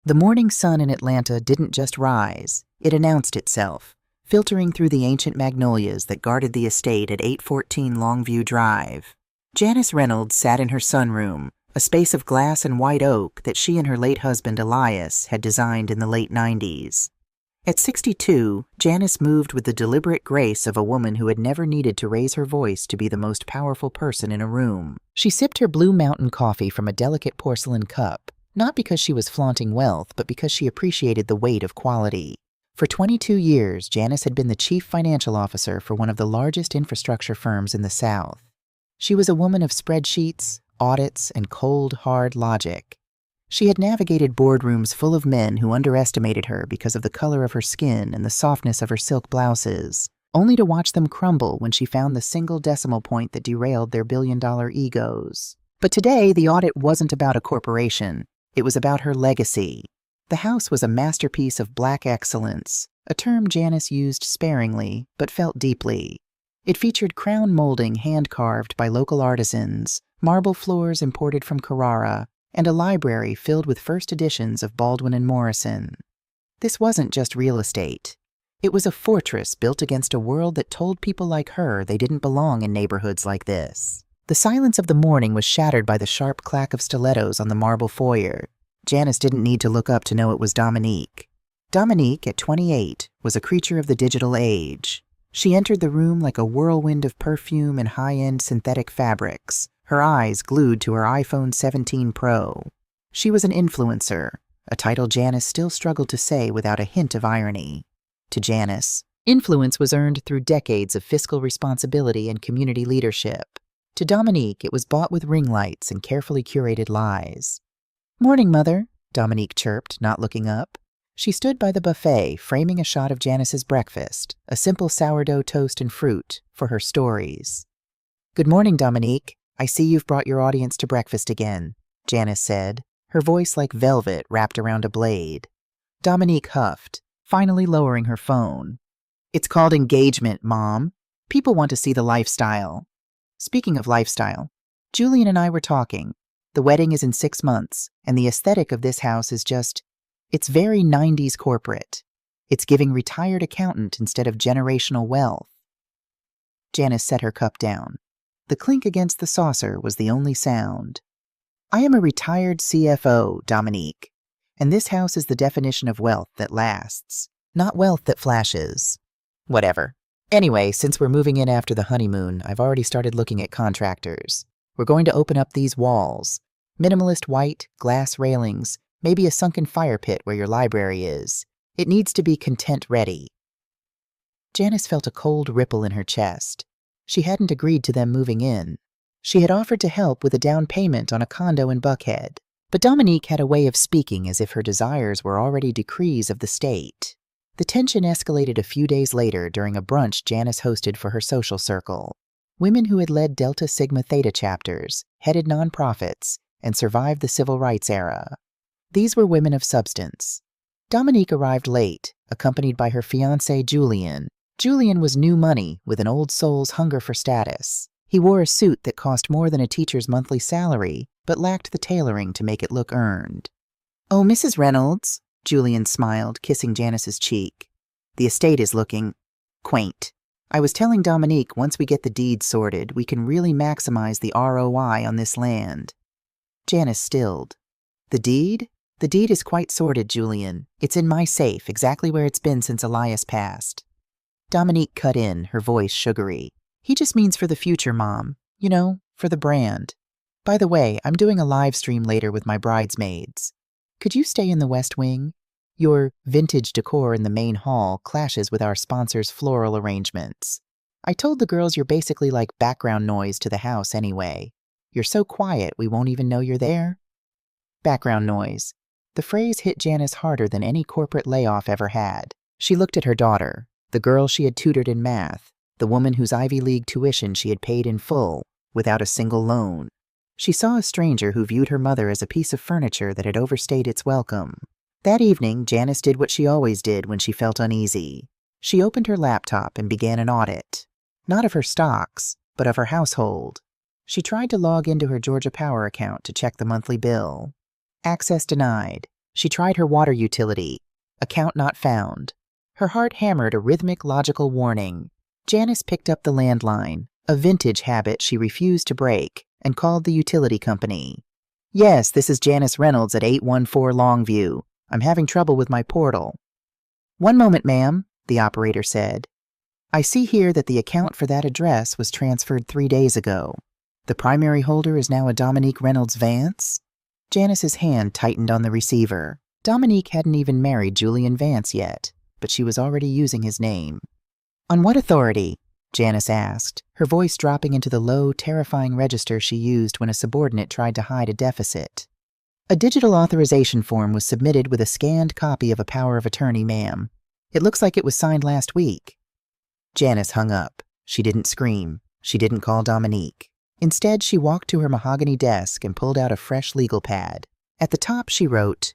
The morning sun in Atlanta didn't just rise, it announced itself, filtering through the ancient magnolias that guarded the estate at 814 Longview Drive. Janice Reynolds sat in her sunroom, a space of glass and white oak that she and her late husband Elias had designed in the late 90s. At 62, Janice moved with the deliberate grace of a woman who had never needed to raise her voice to be the most powerful person in a room. She sipped her Blue Mountain coffee from a delicate porcelain cup, not because she was flaunting wealth, but because she appreciated the weight of quality. For 22 years, Janice had been the chief financial officer for one of the largest infrastructure firms in the South. She was a woman of spreadsheets, audits, and cold, hard logic. She had navigated boardrooms full of men who underestimated her because of the color of her skin and the softness of her silk blouses, only to watch them crumble when she found the single decimal point that derailed their billion-dollar egos. But today, the audit wasn't about a corporation. It was about her legacy. The house was a masterpiece of black excellence, a term Janice used sparingly but felt deeply. It featured crown molding hand-carved by local artisans, marble floors imported from Carrara, and a library filled with first editions of Baldwin and Morrison. This wasn't just real estate. It was a fortress built against a world that told people like her they didn't belong in neighborhoods like this. The silence of the morning was shattered by the sharp clack of stilettos on the marble foyer. Janice didn't need to look up to know it was Dominique. Dominique, at 28, was a creature of the digital age. She entered the room like a whirlwind of perfume and high-end synthetic fabrics, her eyes glued to her iPhone 17 Pro. She was an influencer, a title Janice still struggled to say without a hint of irony. To Janice, influence was earned through decades of fiscal responsibility and community leadership. To Dominique, it was bought with ring lights and carefully curated lies. "Morning, Mother," Dominique chirped, not looking up. She stood by the buffet, framing a shot of Janice's breakfast, a simple sourdough toast and fruit, for her stories. "Good morning, Dominique. I see you've brought your audience to breakfast again," Janice said, her voice like velvet wrapped around a blade. Dominique huffed, finally lowering her phone. "It's called engagement, Mom. People want to see the lifestyle." Speaking of lifestyle, Julian and I were talking. The wedding is in 6 months, and the aesthetic of this house is it's very 90s corporate. It's giving retired accountant instead of generational wealth. Janice set her cup down. The clink against the saucer was the only sound. "I am a retired CFO, Dominique, and this house is the definition of wealth that lasts, not wealth that flashes." "Whatever. Anyway, since we're moving in after the honeymoon, I've already started looking at contractors. We're going to open up these walls. Minimalist white, glass railings, maybe a sunken fire pit where your library is. It needs to be content-ready." Janice felt a cold ripple in her chest. She hadn't agreed to them moving in. She had offered to help with a down payment on a condo in Buckhead, but Dominique had a way of speaking as if her desires were already decrees of the state. The tension escalated a few days later during a brunch Janice hosted for her social circle. Women who had led Delta Sigma Theta chapters, headed nonprofits, and survived the civil rights era. These were women of substance. Dominique arrived late, accompanied by her fiancé Julian. Julian was new money with an old soul's hunger for status. He wore a suit that cost more than a teacher's monthly salary, but lacked the tailoring to make it look earned. "Oh, Mrs. Reynolds," Julian smiled, kissing Janice's cheek. "The estate is looking quaint. I was telling Dominique once we get the deeds sorted, we can really maximize the ROI on this land." Janice stilled. "The deed? The deed is quite sorted, Julian. It's in my safe, exactly where it's been since Elias passed." Dominique cut in, her voice sugary. "He just means for the future, Mom. You know, for the brand. By the way, I'm doing a live stream later with my bridesmaids. Could you stay in the West Wing? Your vintage decor in the main hall clashes with our sponsor's floral arrangements. I told the girls you're basically like background noise to the house anyway. You're so quiet we won't even know you're there." Background noise. The phrase hit Janice harder than any corporate layoff ever had. She looked at her daughter, the girl she had tutored in math, the woman whose Ivy League tuition she had paid in full, without a single loan. She saw a stranger who viewed her mother as a piece of furniture that had overstayed its welcome. That evening, Janice did what she always did when she felt uneasy. She opened her laptop and began an audit. Not of her stocks, but of her household. She tried to log into her Georgia Power account to check the monthly bill. Access denied. She tried her water utility. Account not found. Her heart hammered a rhythmic, logical warning. Janice picked up the landline, a vintage habit she refused to break, and called the utility company. "Yes, this is Janice Reynolds at 814 Longview. I'm having trouble with my portal." "One moment, ma'am," the operator said. "I see here that the account for that address was transferred 3 days ago. The primary holder is now a Dominique Reynolds Vance?" Janice's hand tightened on the receiver. Dominique hadn't even married Julian Vance yet, but she was already using his name. "On what authority?" Janice asked, her voice dropping into the low, terrifying register she used when a subordinate tried to hide a deficit. "A digital authorization form was submitted with a scanned copy of a power of attorney, ma'am. It looks like it was signed last week." Janice hung up. She didn't scream. She didn't call Dominique. Instead, she walked to her mahogany desk and pulled out a fresh legal pad. At the top, she wrote,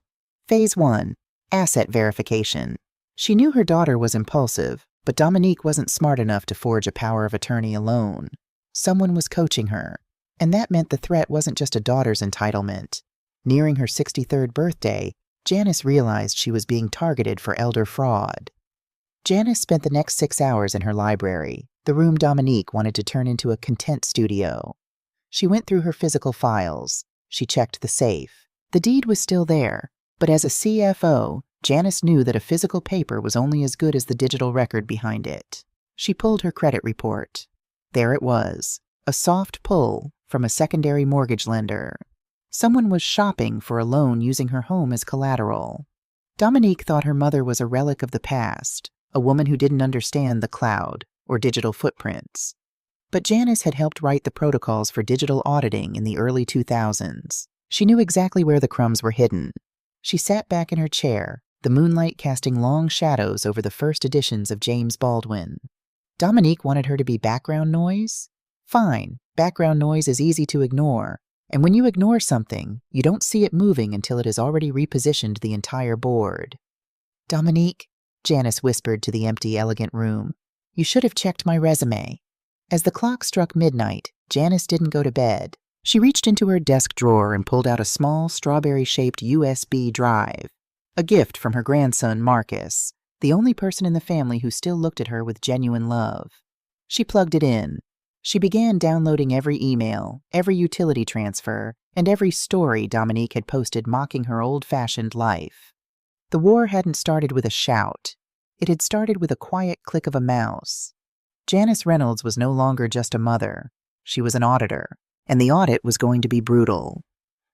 Phase 1, Asset Verification. She knew her daughter was impulsive, but Dominique wasn't smart enough to forge a power of attorney alone. Someone was coaching her, and that meant the threat wasn't just a daughter's entitlement. Nearing her 63rd birthday, Janice realized she was being targeted for elder fraud. Janice spent the next 6 hours in her library, the room Dominique wanted to turn into a content studio. She went through her physical files. She checked the safe. The deed was still there, but as a CFO, Janice knew that a physical paper was only as good as the digital record behind it. She pulled her credit report. There it was, a soft pull from a secondary mortgage lender. Someone was shopping for a loan using her home as collateral. Dominique thought her mother was a relic of the past, a woman who didn't understand the cloud or digital footprints. But Janice had helped write the protocols for digital auditing in the early 2000s. She knew exactly where the crumbs were hidden. She sat back in her chair, the moonlight casting long shadows over the first editions of James Baldwin. Dominique wanted her to be background noise? Fine, background noise is easy to ignore, and when you ignore something, you don't see it moving until it has already repositioned the entire board. "Dominique," Janice whispered to the empty, elegant room, "you should have checked my resume." As the clock struck midnight, Janice didn't go to bed. She reached into her desk drawer and pulled out a small, strawberry-shaped USB drive, a gift from her grandson, Marcus, the only person in the family who still looked at her with genuine love. She plugged it in. She began downloading every email, every utility transfer, and every story Dominique had posted mocking her old-fashioned life. The war hadn't started with a shout. It had started with a quiet click of a mouse. Janice Reynolds was no longer just a mother. She was an auditor, and the audit was going to be brutal.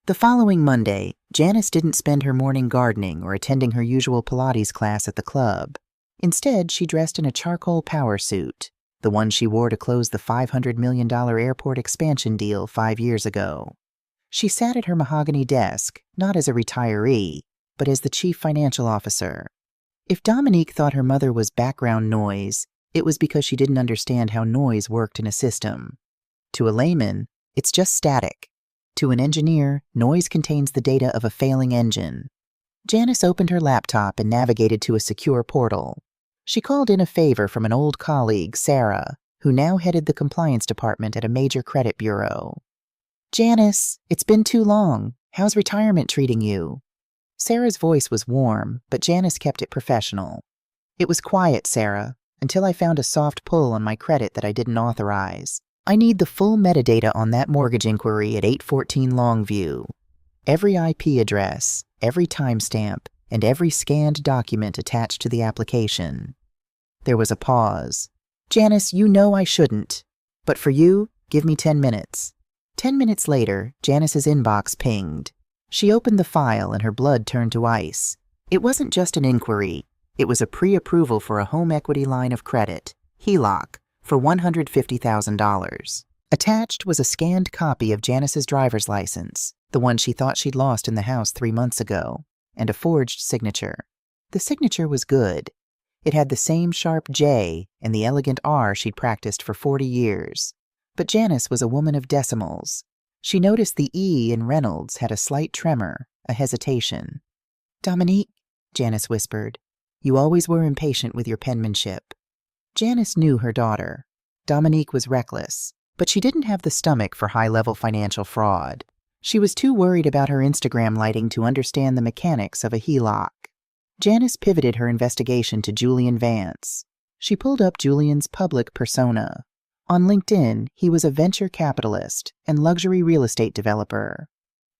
The following Monday, Janice didn't spend her morning gardening or attending her usual Pilates class at the club. Instead, she dressed in a charcoal power suit, the one she wore to close the $500 million airport expansion deal 5 years ago. She sat at her mahogany desk, not as a retiree, but as the chief financial officer. If Dominique thought her mother was background noise, it was because she didn't understand how noise worked in a system. To a layman, it's just static. To an engineer, noise contains the data of a failing engine. Janice opened her laptop and navigated to a secure portal. She called in a favor from an old colleague, Sarah, who now headed the compliance department at a major credit bureau. "Janice, it's been too long. How's retirement treating you?" Sarah's voice was warm, but Janice kept it professional. "It was quiet, Sarah, until I found a soft pull on my credit that I didn't authorize. I need the full metadata on that mortgage inquiry at 814 Longview. Every IP address, every timestamp, and every scanned document attached to the application." There was a pause. "Janice, you know I shouldn't. But for you, give me 10 minutes. 10 minutes later, Janice's inbox pinged. She opened the file and her blood turned to ice. It wasn't just an inquiry. It was a pre-approval for a home equity line of credit, HELOC, for $150,000. Attached was a scanned copy of Janice's driver's license, the one she thought she'd lost in the house 3 months ago, and a forged signature. The signature was good. It had the same sharp J and the elegant R she'd practiced for 40 years. But Janice was a woman of decimals. She noticed the E in Reynolds had a slight tremor, a hesitation. "Dominique," Janice whispered, "you always were impatient with your penmanship." Janice knew her daughter. Dominique was reckless, but she didn't have the stomach for high-level financial fraud. She was too worried about her Instagram lighting to understand the mechanics of a HELOC. Janice pivoted her investigation to Julian Vance. She pulled up Julian's public persona. On LinkedIn, he was a venture capitalist and luxury real estate developer.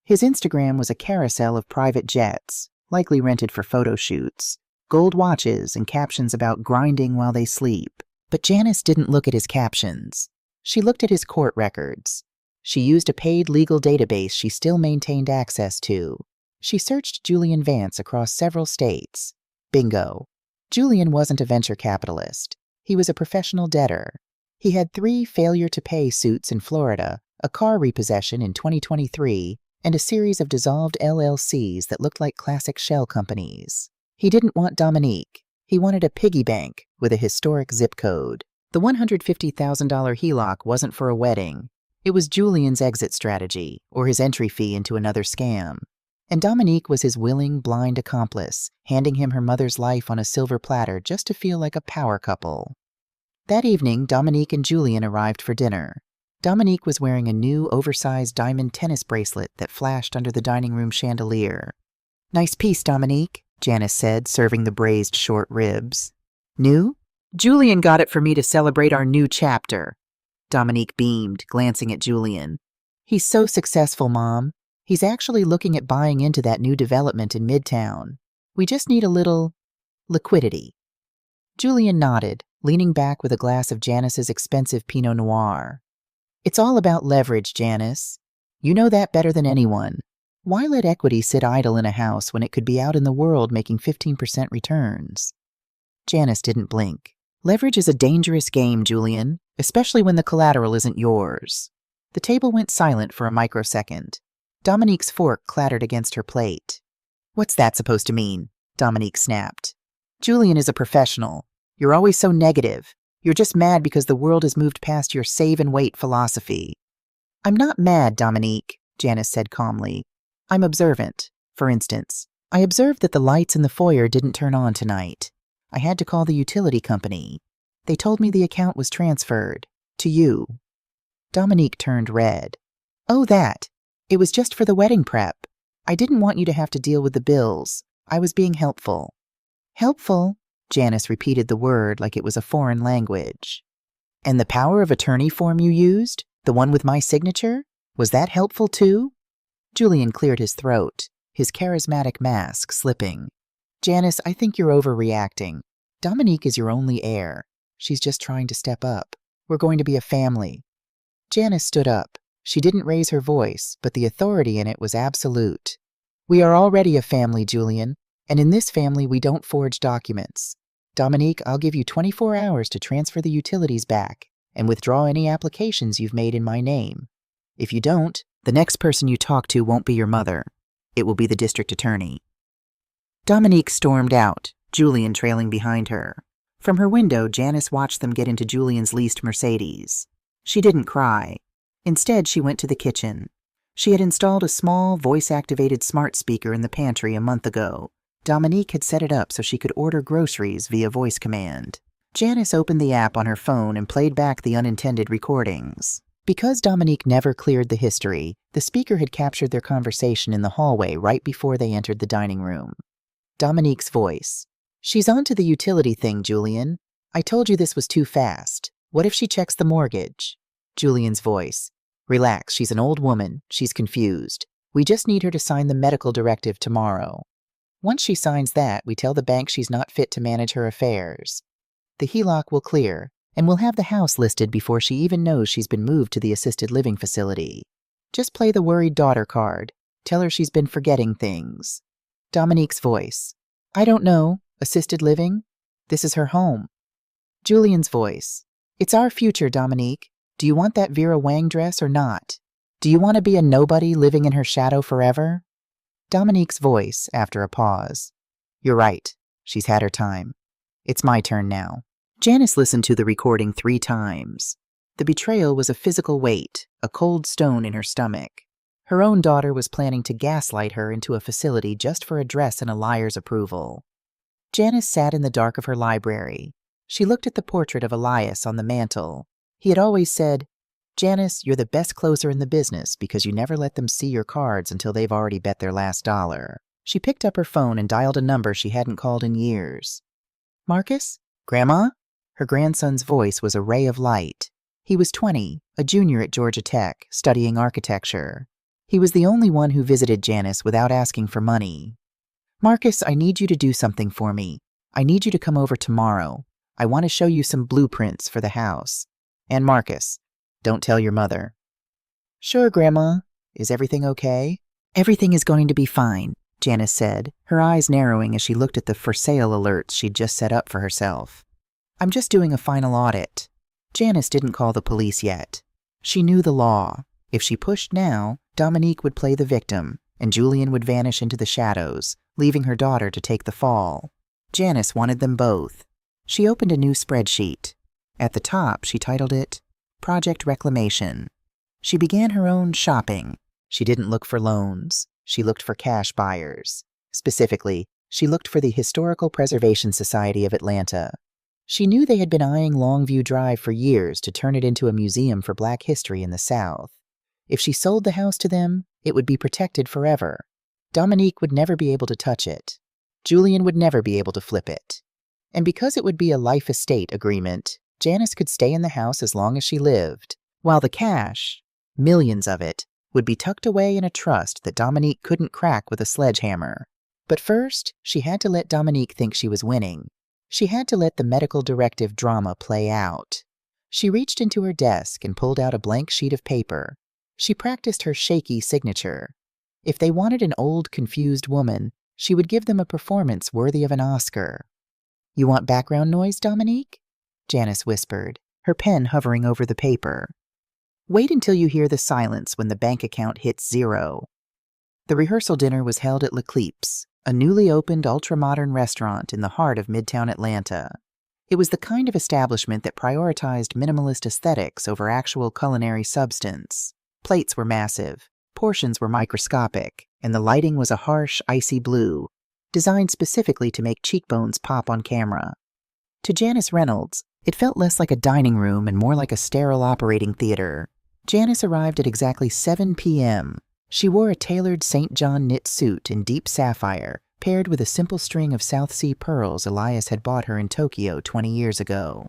His Instagram was a carousel of private jets, likely rented for photo shoots, gold watches, and captions about grinding while they sleep. But Janice didn't look at his captions. She looked at his court records. She used a paid legal database she still maintained access to. She searched Julian Vance across several states. Bingo. Julian wasn't a venture capitalist. He was a professional debtor. He had 3 failure-to-pay suits in Florida, a car repossession in 2023, and a series of dissolved LLCs that looked like classic shell companies. He didn't want Dominique. He wanted a piggy bank with a historic zip code. The $150,000 HELOC wasn't for a wedding. It was Julian's exit strategy, or his entry fee into another scam. And Dominique was his willing, blind accomplice, handing him her mother's life on a silver platter just to feel like a power couple. That evening, Dominique and Julian arrived for dinner. Dominique was wearing a new, oversized diamond tennis bracelet that flashed under the dining room chandelier. "Nice piece, Dominique," Janice said, serving the braised short ribs. "New?" "Julian got it for me to celebrate our new chapter." Dominique beamed, glancing at Julian. "He's so successful, Mom. He's actually looking at buying into that new development in Midtown. We just need a little liquidity." Julian nodded, leaning back with a glass of Janice's expensive Pinot Noir. "It's all about leverage, Janice. You know that better than anyone. Why let equity sit idle in a house when it could be out in the world making 15% returns?" Janice didn't blink. "Leverage is a dangerous game, Julian, especially when the collateral isn't yours." The table went silent for a microsecond. Dominique's fork clattered against her plate. "What's that supposed to mean?" Dominique snapped. "Julian is a professional. You're always so negative. You're just mad because the world has moved past your save-and-wait philosophy." "I'm not mad, Dominique," Janice said calmly. "I'm observant. For instance, I observed that the lights in the foyer didn't turn on tonight. I had to call the utility company. They told me the account was transferred. To you." Dominique turned red. "Oh, that. It was just for the wedding prep. I didn't want you to have to deal with the bills. I was being helpful." "Helpful?" Janice repeated the word like it was a foreign language. "And the power of attorney form you used? The one with my signature? Was that helpful too?" Julian cleared his throat, his charismatic mask slipping. "Janice, I think you're overreacting. Dominique is your only heir. She's just trying to step up. We're going to be a family." Janice stood up. She didn't raise her voice, but the authority in it was absolute. "We are already a family, Julian, and in this family we don't forge documents. Dominique, I'll give you 24 hours to transfer the utilities back and withdraw any applications you've made in my name. If you don't, the next person you talk to won't be your mother. It will be the district attorney." Dominique stormed out, Julian trailing behind her. From her window, Janice watched them get into Julian's leased Mercedes. She didn't cry. Instead, she went to the kitchen. She had installed a small, voice-activated smart speaker in the pantry a month ago. Dominique had set it up so she could order groceries via voice command. Janice opened the app on her phone and played back the unintended recordings. Because Dominique never cleared the history, the speaker had captured their conversation in the hallway right before they entered the dining room. Dominique's voice. "She's on to the utility thing, Julian. I told you this was too fast. What if she checks the mortgage?" Julian's voice. "Relax, she's an old woman. She's confused. We just need her to sign the medical directive tomorrow. Once she signs that, we tell the bank she's not fit to manage her affairs. The HELOC will clear, and we'll have the house listed before she even knows she's been moved to the assisted living facility. Just play the worried daughter card. Tell her she's been forgetting things." Dominique's voice. "I don't know. Assisted living? This is her home." Julian's voice. "It's our future, Dominique. Do you want that Vera Wang dress or not? Do you want to be a nobody living in her shadow forever?" Dominique's voice, after a pause. "You're right. She's had her time. It's my turn now." Janice listened to the recording 3 times. The betrayal was a physical weight, a cold stone in her stomach. Her own daughter was planning to gaslight her into a facility just for a dress and a liar's approval. Janice sat in the dark of her library. She looked at the portrait of Elias on the mantel. He had always said, Janice, you're the best closer in the business because you never let them see your cards until they've already bet their last dollar. She picked up her phone and dialed a number she hadn't called in years. Marcus? Grandma? Her grandson's voice was a ray of light. He was 20, a junior at Georgia Tech, studying architecture. He was the only one who visited Janice without asking for money. Marcus, I need you to do something for me. I need you to come over tomorrow. I want to show you some blueprints for the house. And Marcus, don't tell your mother. Sure, Grandma. Is everything okay? Everything is going to be fine, Janice said, her eyes narrowing as she looked at the for sale alerts she'd just set up for herself. I'm just doing a final audit. Janice didn't call the police yet. She knew the law. If she pushed now, Dominique would play the victim, and Julian would vanish into the shadows, leaving her daughter to take the fall. Janice wanted them both. She opened a new spreadsheet. At the top, she titled it Project Reclamation. She began her own shopping. She didn't look for loans. She looked for cash buyers. Specifically, she looked for the Historical Preservation Society of Atlanta. She knew they had been eyeing Longview Drive for years to turn it into a museum for Black history in the South. If she sold the house to them, it would be protected forever. Dominique would never be able to touch it. Julian would never be able to flip it. And because it would be a life estate agreement, Janice could stay in the house as long as she lived, while the cash, millions of it, would be tucked away in a trust that Dominique couldn't crack with a sledgehammer. But first, she had to let Dominique think she was winning. She had to let the medical directive drama play out. She reached into her desk and pulled out a blank sheet of paper. She practiced her shaky signature. If they wanted an old, confused woman, she would give them a performance worthy of an Oscar. You want background noise, Dominique? Janice whispered, her pen hovering over the paper. Wait until you hear the silence when the bank account hits 0. The rehearsal dinner was held at L'Eclipse, a newly opened ultra-modern restaurant in the heart of Midtown Atlanta. It was the kind of establishment that prioritized minimalist aesthetics over actual culinary substance. Plates were massive, portions were microscopic, and the lighting was a harsh, icy blue, designed specifically to make cheekbones pop on camera. To Janice Reynolds, it felt less like a dining room and more like a sterile operating theater. Janice arrived at exactly 7 p.m. She wore a tailored St. John knit suit in deep sapphire, paired with a simple string of South Sea pearls Elias had bought her in Tokyo 20 years ago.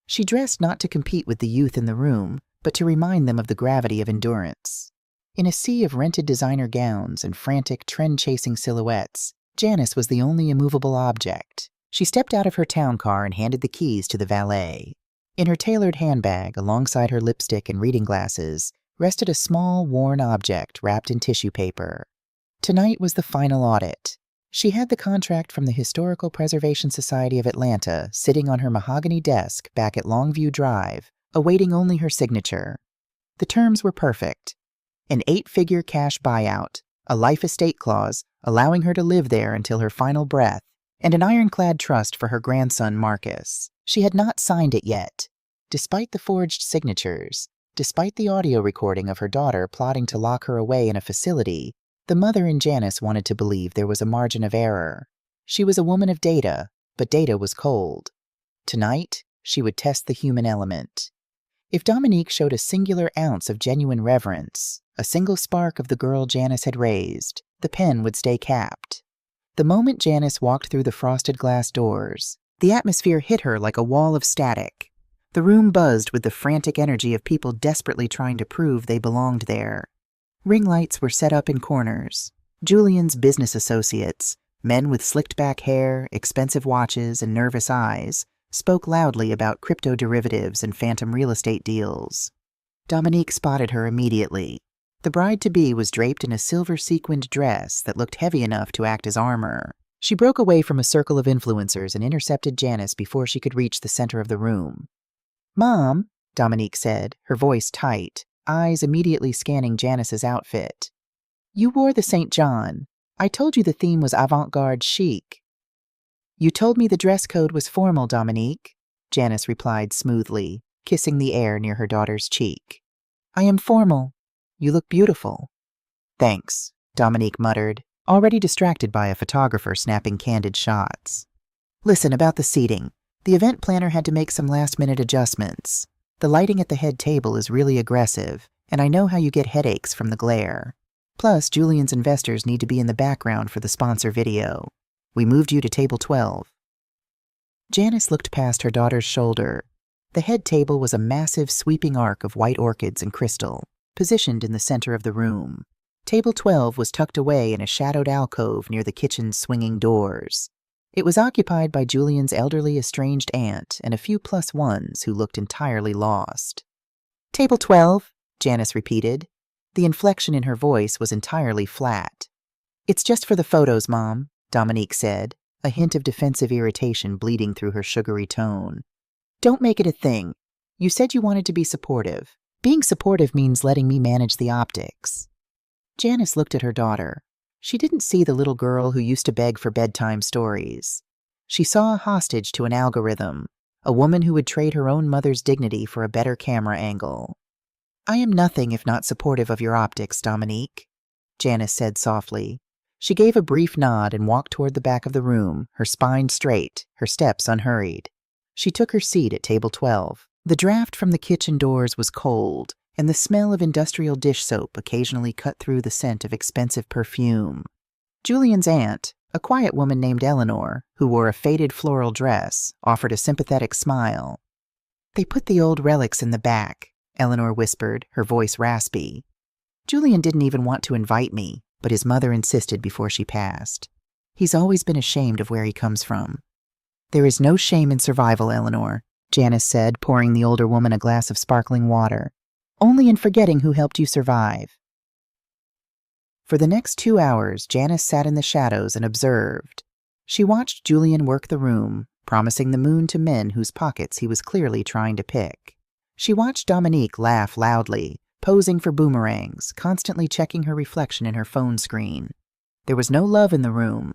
She dressed not to compete with the youth in the room, but to remind them of the gravity of endurance. In a sea of rented designer gowns and frantic, trend-chasing silhouettes, Janice was the only immovable object. She stepped out of her town car and handed the keys to the valet. In her tailored handbag, alongside her lipstick and reading glasses, rested a small, worn object wrapped in tissue paper. Tonight was the final audit. She had the contract from the Historical Preservation Society of Atlanta sitting on her mahogany desk back at Longview Drive, awaiting only her signature. The terms were perfect. An 8-figure cash buyout, a life estate clause allowing her to live there until her final breath, and an ironclad trust for her grandson Marcus. She had not signed it yet. Despite the forged signatures, despite the audio recording of her daughter plotting to lock her away in a facility, the mother in Janice wanted to believe there was a margin of error. She was a woman of data, but data was cold. Tonight, she would test the human element. If Dominique showed a singular ounce of genuine reverence, a single spark of the girl Janice had raised, the pen would stay capped. The moment Janice walked through the frosted glass doors, the atmosphere hit her like a wall of static. The room buzzed with the frantic energy of people desperately trying to prove they belonged there. Ring lights were set up in corners. Julian's business associates, men with slicked-back hair, expensive watches, and nervous eyes, spoke loudly about crypto derivatives and phantom real estate deals. Dominique spotted her immediately. The bride-to-be was draped in a silver-sequined dress that looked heavy enough to act as armor. She broke away from a circle of influencers and intercepted Janice before she could reach the center of the room. "Mom," Dominique said, her voice tight, eyes immediately scanning Janice's outfit. "You wore the St. John. I told you the theme was avant-garde chic." "You told me the dress code was formal, Dominique," Janice replied smoothly, kissing the air near her daughter's cheek. "I am formal. You look beautiful." "Thanks," Dominique muttered, already distracted by a photographer snapping candid shots. "Listen, about the seating. The event planner had to make some last-minute adjustments. The lighting at the head table is really aggressive, and I know how you get headaches from the glare. Plus, Julian's investors need to be in the background for the sponsor video. We moved you to table 12. Janice looked past her daughter's shoulder. The head table was a massive sweeping arc of white orchids and crystal, positioned in the center of the room. Table 12 was tucked away in a shadowed alcove near the kitchen's swinging doors. It was occupied by Julian's elderly estranged aunt and a few +1s who looked entirely lost. "Table 12, Janice repeated. The inflection in her voice was entirely flat. "It's just for the photos, Mom," Dominique said, a hint of defensive irritation bleeding through her sugary tone. "Don't make it a thing. You said you wanted to be supportive. Being supportive means letting me manage the optics." Janice looked at her daughter. She didn't see the little girl who used to beg for bedtime stories. She saw a hostage to an algorithm, a woman who would trade her own mother's dignity for a better camera angle. "I am nothing if not supportive of your optics, Dominique," Janice said softly. She gave a brief nod and walked toward the back of the room, her spine straight, her steps unhurried. She took her seat at table 12. The draft from the kitchen doors was cold, and the smell of industrial dish soap occasionally cut through the scent of expensive perfume. Julian's aunt, a quiet woman named Eleanor, who wore a faded floral dress, offered a sympathetic smile. "They put the old relics in the back," Eleanor whispered, her voice raspy. "Julian didn't even want to invite me, but his mother insisted before she passed. He's always been ashamed of where he comes from." "There is no shame in survival, Eleanor," Janice said, pouring the older woman a glass of sparkling water. "Only in forgetting who helped you survive." For the next 2 hours, Janice sat in the shadows and observed. She watched Julian work the room, promising the moon to men whose pockets he was clearly trying to pick. She watched Dominique laugh loudly, posing for boomerangs, constantly checking her reflection in her phone screen. There was no love in the room.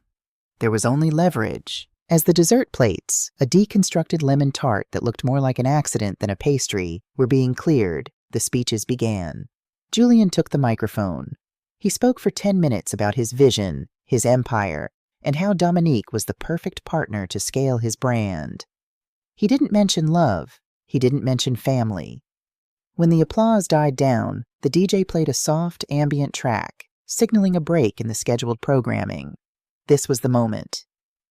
There was only leverage. As the dessert plates, a deconstructed lemon tart that looked more like an accident than a pastry, were being cleared, the speeches began. Julian took the microphone. He spoke for 10 minutes about his vision, his empire, and how Dominique was the perfect partner to scale his brand. He didn't mention love. He didn't mention family. When the applause died down, the DJ played a soft, ambient track, signaling a break in the scheduled programming. This was the moment.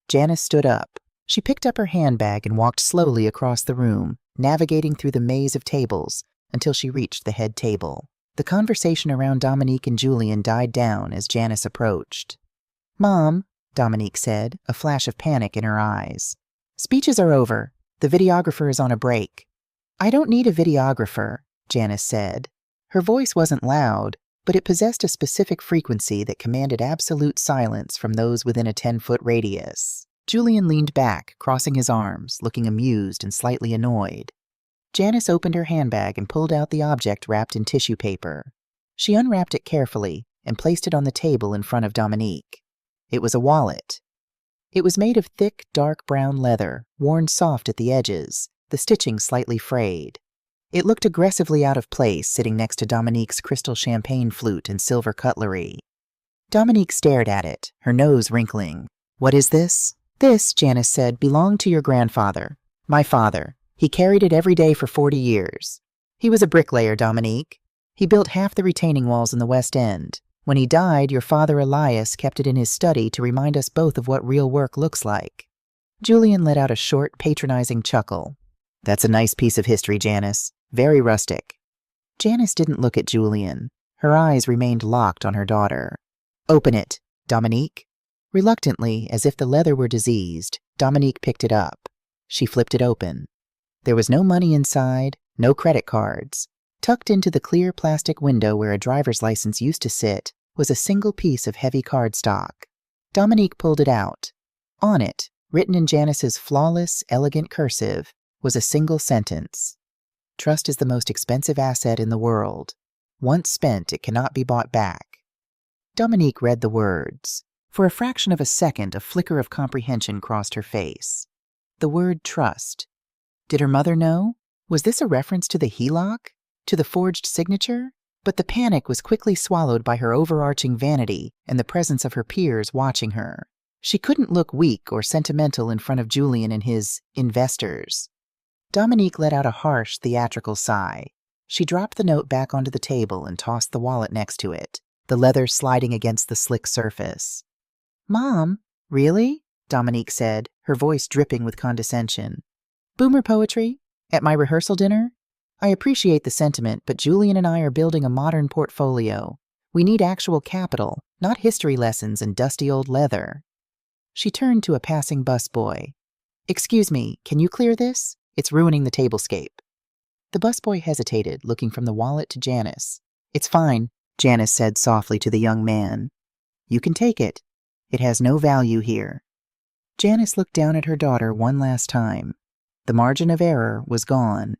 Janice stood up. She picked up her handbag and walked slowly across the room, navigating through the maze of tables until she reached the head table. The conversation around Dominique and Julian died down as Janice approached. "Mom," Dominique said, a flash of panic in her eyes. "Speeches are over. The videographer is on a break." "I don't need a videographer," Janice said. Her voice wasn't loud, but it possessed a specific frequency that commanded absolute silence from those within a 10-foot radius. Julian leaned back, crossing his arms, looking amused and slightly annoyed. Janice opened her handbag and pulled out the object wrapped in tissue paper. She unwrapped it carefully and placed it on the table in front of Dominique. It was a wallet. It was made of thick, dark brown leather, worn soft at the edges, the stitching slightly frayed. It looked aggressively out of place sitting next to Dominique's crystal champagne flute and silver cutlery. Dominique stared at it, her nose wrinkling. "What is this?" "This," Janice said, "belonged to your grandfather. My father. He carried it every day for 40 years. He was a bricklayer, Dominique. He built half the retaining walls in the West End. When he died, your father Elias kept it in his study to remind us both of what real work looks like." Julian let out a short, patronizing chuckle. "That's a nice piece of history, Janice. Very rustic." Janice didn't look at Julian. Her eyes remained locked on her daughter. "Open it, Dominique." Reluctantly, as if the leather were diseased, Dominique picked it up. She flipped it open. There was no money inside, no credit cards. Tucked into the clear plastic window where a driver's license used to sit was a single piece of heavy cardstock. Dominique pulled it out. On it, written in Janice's flawless, elegant cursive, was a single sentence. "Trust is the most expensive asset in the world. Once spent, it cannot be bought back." Dominique read the words. For a fraction of a second, a flicker of comprehension crossed her face. The word trust. Did her mother know? Was this a reference to the HELOC? To the forged signature? But the panic was quickly swallowed by her overarching vanity and the presence of her peers watching her. She couldn't look weak or sentimental in front of Julian and his investors. Dominique let out a harsh, theatrical sigh. She dropped the note back onto the table and tossed the wallet next to it, the leather sliding against the slick surface. "Mom, really?" Dominique said, her voice dripping with condescension. "Boomer poetry? At my rehearsal dinner? I appreciate the sentiment, but Julian and I are building a modern portfolio. We need actual capital, not history lessons and dusty old leather." She turned to a passing busboy. "Excuse me, can you clear this? It's ruining the tablescape." The busboy hesitated, looking from the wallet to Janice. "It's fine," Janice said softly to the young man. "You can take it. It has no value here." Janice looked down at her daughter one last time. The margin of error was gone.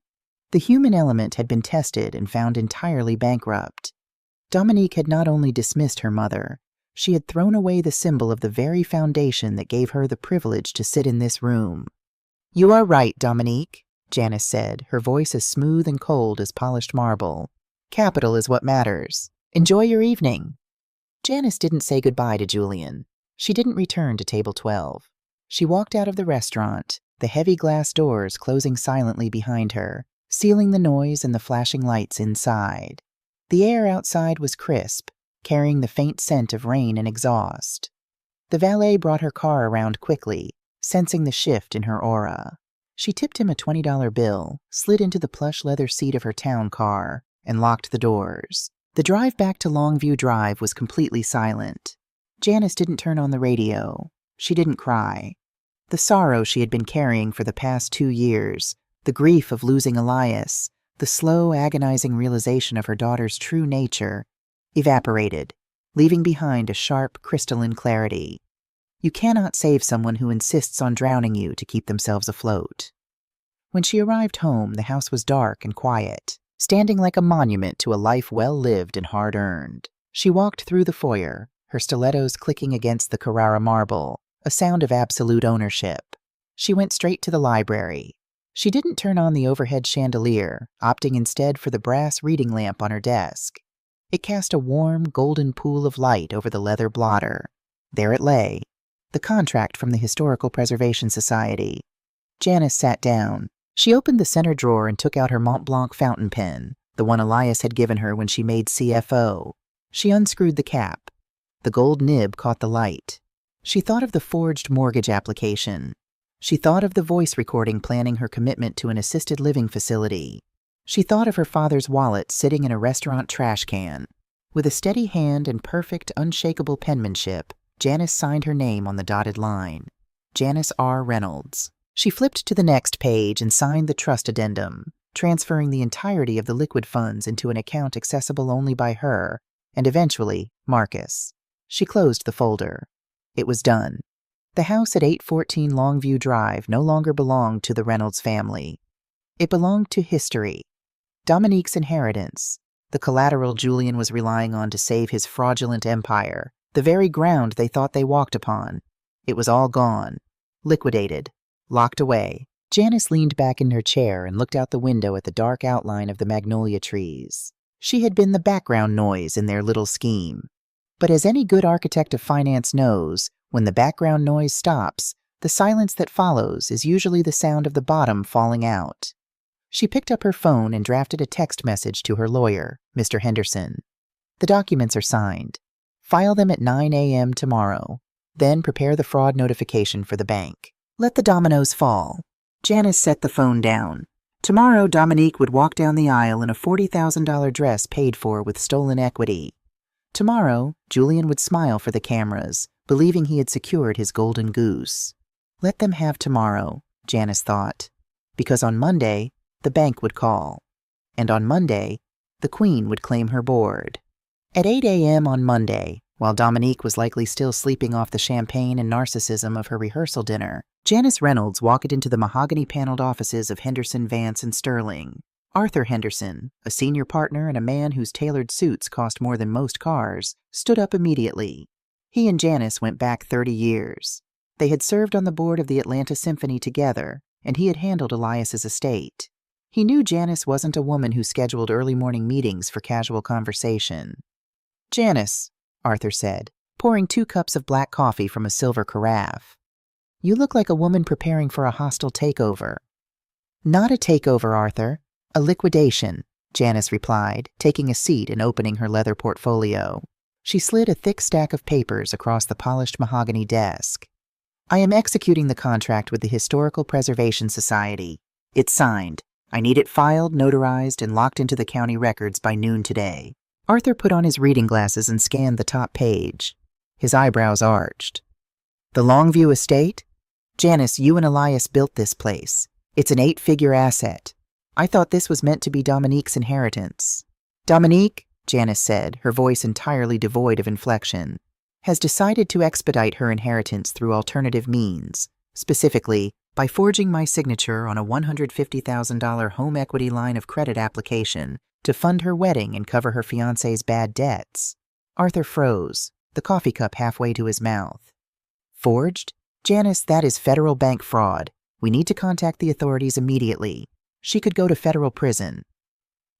The human element had been tested and found entirely bankrupt. Dominique had not only dismissed her mother, she had thrown away the symbol of the very foundation that gave her the privilege to sit in this room. "You are right, Dominique," Janice said, her voice as smooth and cold as polished marble. "Capital is what matters. Enjoy your evening." Janice didn't say goodbye to Julian. She didn't return to table 12. She walked out of the restaurant, the heavy glass doors closing silently behind her, sealing the noise and the flashing lights inside. The air outside was crisp, carrying the faint scent of rain and exhaust. The valet brought her car around quickly, sensing the shift in her aura. She tipped him a $20 bill, slid into the plush leather seat of her town car, and locked the doors. The drive back to Longview Drive was completely silent. Janice didn't turn on the radio. She didn't cry. The sorrow she had been carrying for the past 2 years, the grief of losing Elias, the slow, agonizing realization of her daughter's true nature, evaporated, leaving behind a sharp, crystalline clarity. You cannot save someone who insists on drowning you to keep themselves afloat. When she arrived home, the house was dark and quiet, standing like a monument to a life well lived and hard earned. She walked through the foyer, her stilettos clicking against the Carrara marble, a sound of absolute ownership. She went straight to the library. She didn't turn on the overhead chandelier, opting instead for the brass reading lamp on her desk. It cast a warm, golden pool of light over the leather blotter. There it lay, the contract from the Historical Preservation Society. Janice sat down. She opened the center drawer and took out her Mont Blanc fountain pen, the one Elias had given her when she made CFO. She unscrewed the cap. The gold nib caught the light. She thought of the forged mortgage application. She thought of the voice recording planning her commitment to an assisted living facility. She thought of her father's wallet sitting in a restaurant trash can. With a steady hand and perfect, unshakable penmanship, Janice signed her name on the dotted line. Janice R. Reynolds. She flipped to the next page and signed the trust addendum, transferring the entirety of the liquid funds into an account accessible only by her, and eventually Marcus. She closed the folder. It was done. The house at 814 Longview Drive no longer belonged to the Reynolds family. It belonged to history. Dominique's inheritance, the collateral Julian was relying on to save his fraudulent empire, the very ground they thought they walked upon. It was all gone, liquidated, locked away. Janice leaned back in her chair and looked out the window at the dark outline of the magnolia trees. She had been the background noise in their little scheme. But as any good architect of finance knows, when the background noise stops, the silence that follows is usually the sound of the bottom falling out. She picked up her phone and drafted a text message to her lawyer, Mr. Henderson. The documents are signed. File them at 9 a.m. tomorrow. Then prepare the fraud notification for the bank. Let the dominoes fall. Janice set the phone down. Tomorrow, Dominique would walk down the aisle in a $40,000 dress paid for with stolen equity. Tomorrow, Julian would smile for the cameras, believing he had secured his golden goose. Let them have tomorrow, Janice thought, because on Monday, the bank would call. And on Monday, the Queen would claim her board. At 8 a.m. on Monday, while Dominique was likely still sleeping off the champagne and narcissism of her rehearsal dinner, Janice Reynolds walked into the mahogany-paneled offices of Henderson, Vance, and Sterling. Arthur Henderson, a senior partner and a man whose tailored suits cost more than most cars, stood up immediately. He and Janice went back 30 years. They had served on the board of the Atlanta Symphony together, and he had handled Elias's estate. He knew Janice wasn't a woman who scheduled early morning meetings for casual conversation. "Janice," Arthur said, pouring 2 cups of black coffee from a silver carafe. "You look like a woman preparing for a hostile takeover." Not a takeover, Arthur. A liquidation, Janice replied, taking a seat and opening her leather portfolio. She slid a thick stack of papers across the polished mahogany desk. I am executing the contract with the Historical Preservation Society. It's signed. I need it filed, notarized, and locked into the county records by noon today. Arthur put on his reading glasses and scanned the top page. His eyebrows arched. The Longview estate? Janice, you and Elias built this place. It's an 8-figure asset. I thought this was meant to be Dominique's inheritance. Dominique, Janice said, her voice entirely devoid of inflection, has decided to expedite her inheritance through alternative means, specifically by forging my signature on a $150,000 home equity line of credit application to fund her wedding and cover her fiancé's bad debts. Arthur froze, the coffee cup halfway to his mouth. Forged? Janice, that is federal bank fraud. We need to contact the authorities immediately. She could go to federal prison.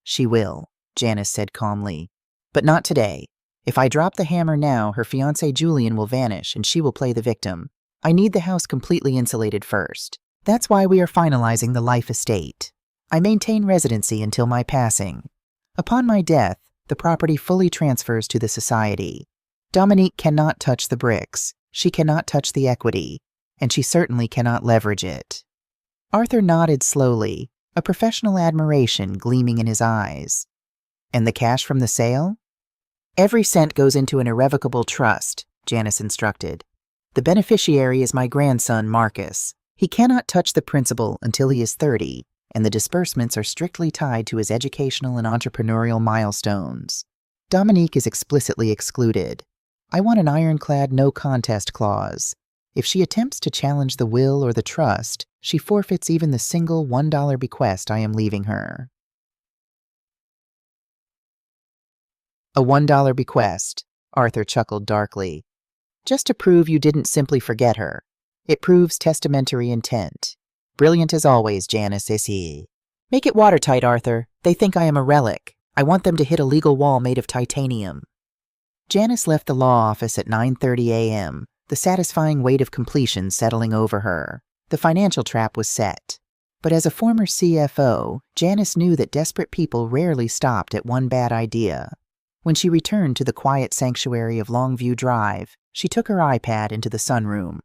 She will, Janice said calmly. But not today. If I drop the hammer now, her fiancé Julian will vanish and she will play the victim. I need the house completely insulated first. That's why we are finalizing the life estate. I maintain residency until my passing. Upon my death, the property fully transfers to the society. Dominique cannot touch the bricks. She cannot touch the equity. And she certainly cannot leverage it. Arthur nodded slowly, a professional admiration gleaming in his eyes. And the cash from the sale? Every cent goes into an irrevocable trust, Janice instructed. The beneficiary is my grandson, Marcus. He cannot touch the principal until he is 30, and the disbursements are strictly tied to his educational and entrepreneurial milestones. Dominique is explicitly excluded. I want an ironclad no-contest clause. If she attempts to challenge the will or the trust, she forfeits even the single $1 bequest I am leaving her. A $1 bequest, Arthur chuckled darkly. Just to prove you didn't simply forget her. It proves testamentary intent. Brilliant as always, Janice, is he. Make it watertight, Arthur. They think I am a relic. I want them to hit a legal wall made of titanium. Janice left the law office at 9:30 a.m., the satisfying weight of completion settling over her. The financial trap was set. But as a former CFO, Janice knew that desperate people rarely stopped at one bad idea. When she returned to the quiet sanctuary of Longview Drive, she took her iPad into the sunroom.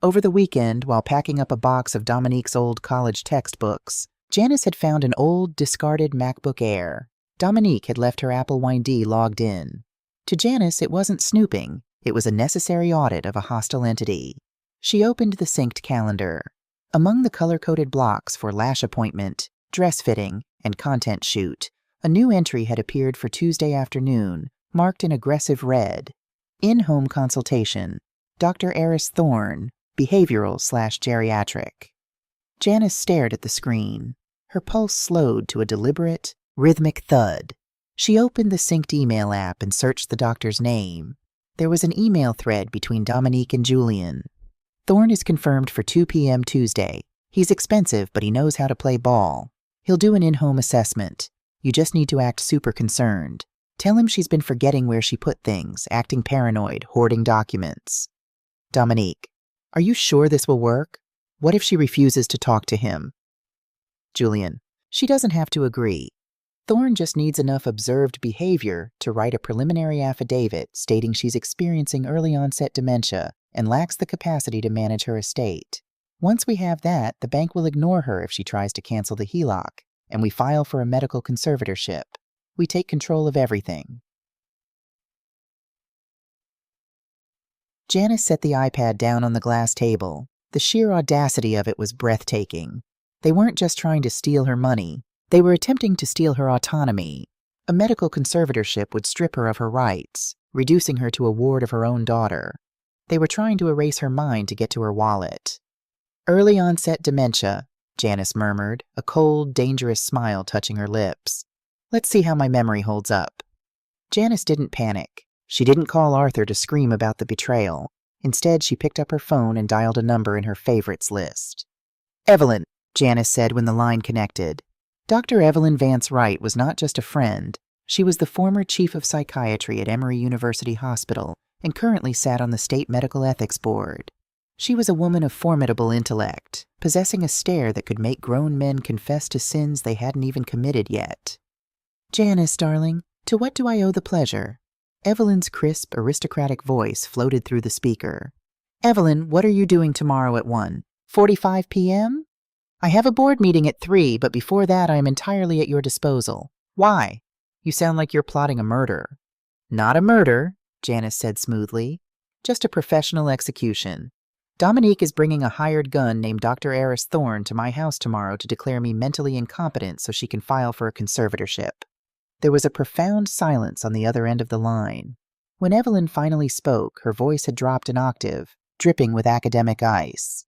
Over the weekend, while packing up a box of Dominique's old college textbooks, Janice had found an old, discarded MacBook Air. Dominique had left her Apple ID logged in. To Janice, it wasn't snooping. It was a necessary audit of a hostile entity. She opened the synced calendar. Among the color-coded blocks for lash appointment, dress fitting, and content shoot, a new entry had appeared for Tuesday afternoon, marked in aggressive red. In-home consultation, Dr. Eris Thorne, behavioral/geriatric. Janice stared at the screen. Her pulse slowed to a deliberate, rhythmic thud. She opened the synced email app and searched the doctor's name. There was an email thread between Dominique and Julian. Thorne is confirmed for 2 p.m. Tuesday. He's expensive, but he knows how to play ball. He'll do an in-home assessment. You just need to act super concerned. Tell him she's been forgetting where she put things, acting paranoid, hoarding documents. Dominique, are you sure this will work? What if she refuses to talk to him? Julian, she doesn't have to agree. Thorne just needs enough observed behavior to write a preliminary affidavit stating she's experiencing early-onset dementia and lacks the capacity to manage her estate. Once we have that, the bank will ignore her if she tries to cancel the HELOC, and we file for a medical conservatorship. We take control of everything. Janice set the iPad down on the glass table. The sheer audacity of it was breathtaking. They weren't just trying to steal her money. They were attempting to steal her autonomy. A medical conservatorship would strip her of her rights, reducing her to a ward of her own daughter. They were trying to erase her mind to get to her wallet. Early-onset dementia, Janice murmured, a cold, dangerous smile touching her lips. Let's see how my memory holds up. Janice didn't panic. She didn't call Arthur to scream about the betrayal. Instead, she picked up her phone and dialed a number in her favorites list. Evelyn, Janice said when the line connected. Dr. Evelyn Vance Wright was not just a friend. She was the former chief of psychiatry at Emory University Hospital and currently sat on the State Medical Ethics Board. She was a woman of formidable intellect, possessing a stare that could make grown men confess to sins they hadn't even committed yet. "Janice, darling, to what do I owe the pleasure?" Evelyn's crisp, aristocratic voice floated through the speaker. "Evelyn, what are you doing tomorrow at 1:45 p.m.? I have a board meeting at 3, but before that I am entirely at your disposal. Why? You sound like you're plotting a murder." "Not a murder," Janice said smoothly. "Just a professional execution. Dominique is bringing a hired gun named Dr. Eris Thorne to my house tomorrow to declare me mentally incompetent so she can file for a conservatorship." There was a profound silence on the other end of the line. When Evelyn finally spoke, her voice had dropped an octave, dripping with academic ice.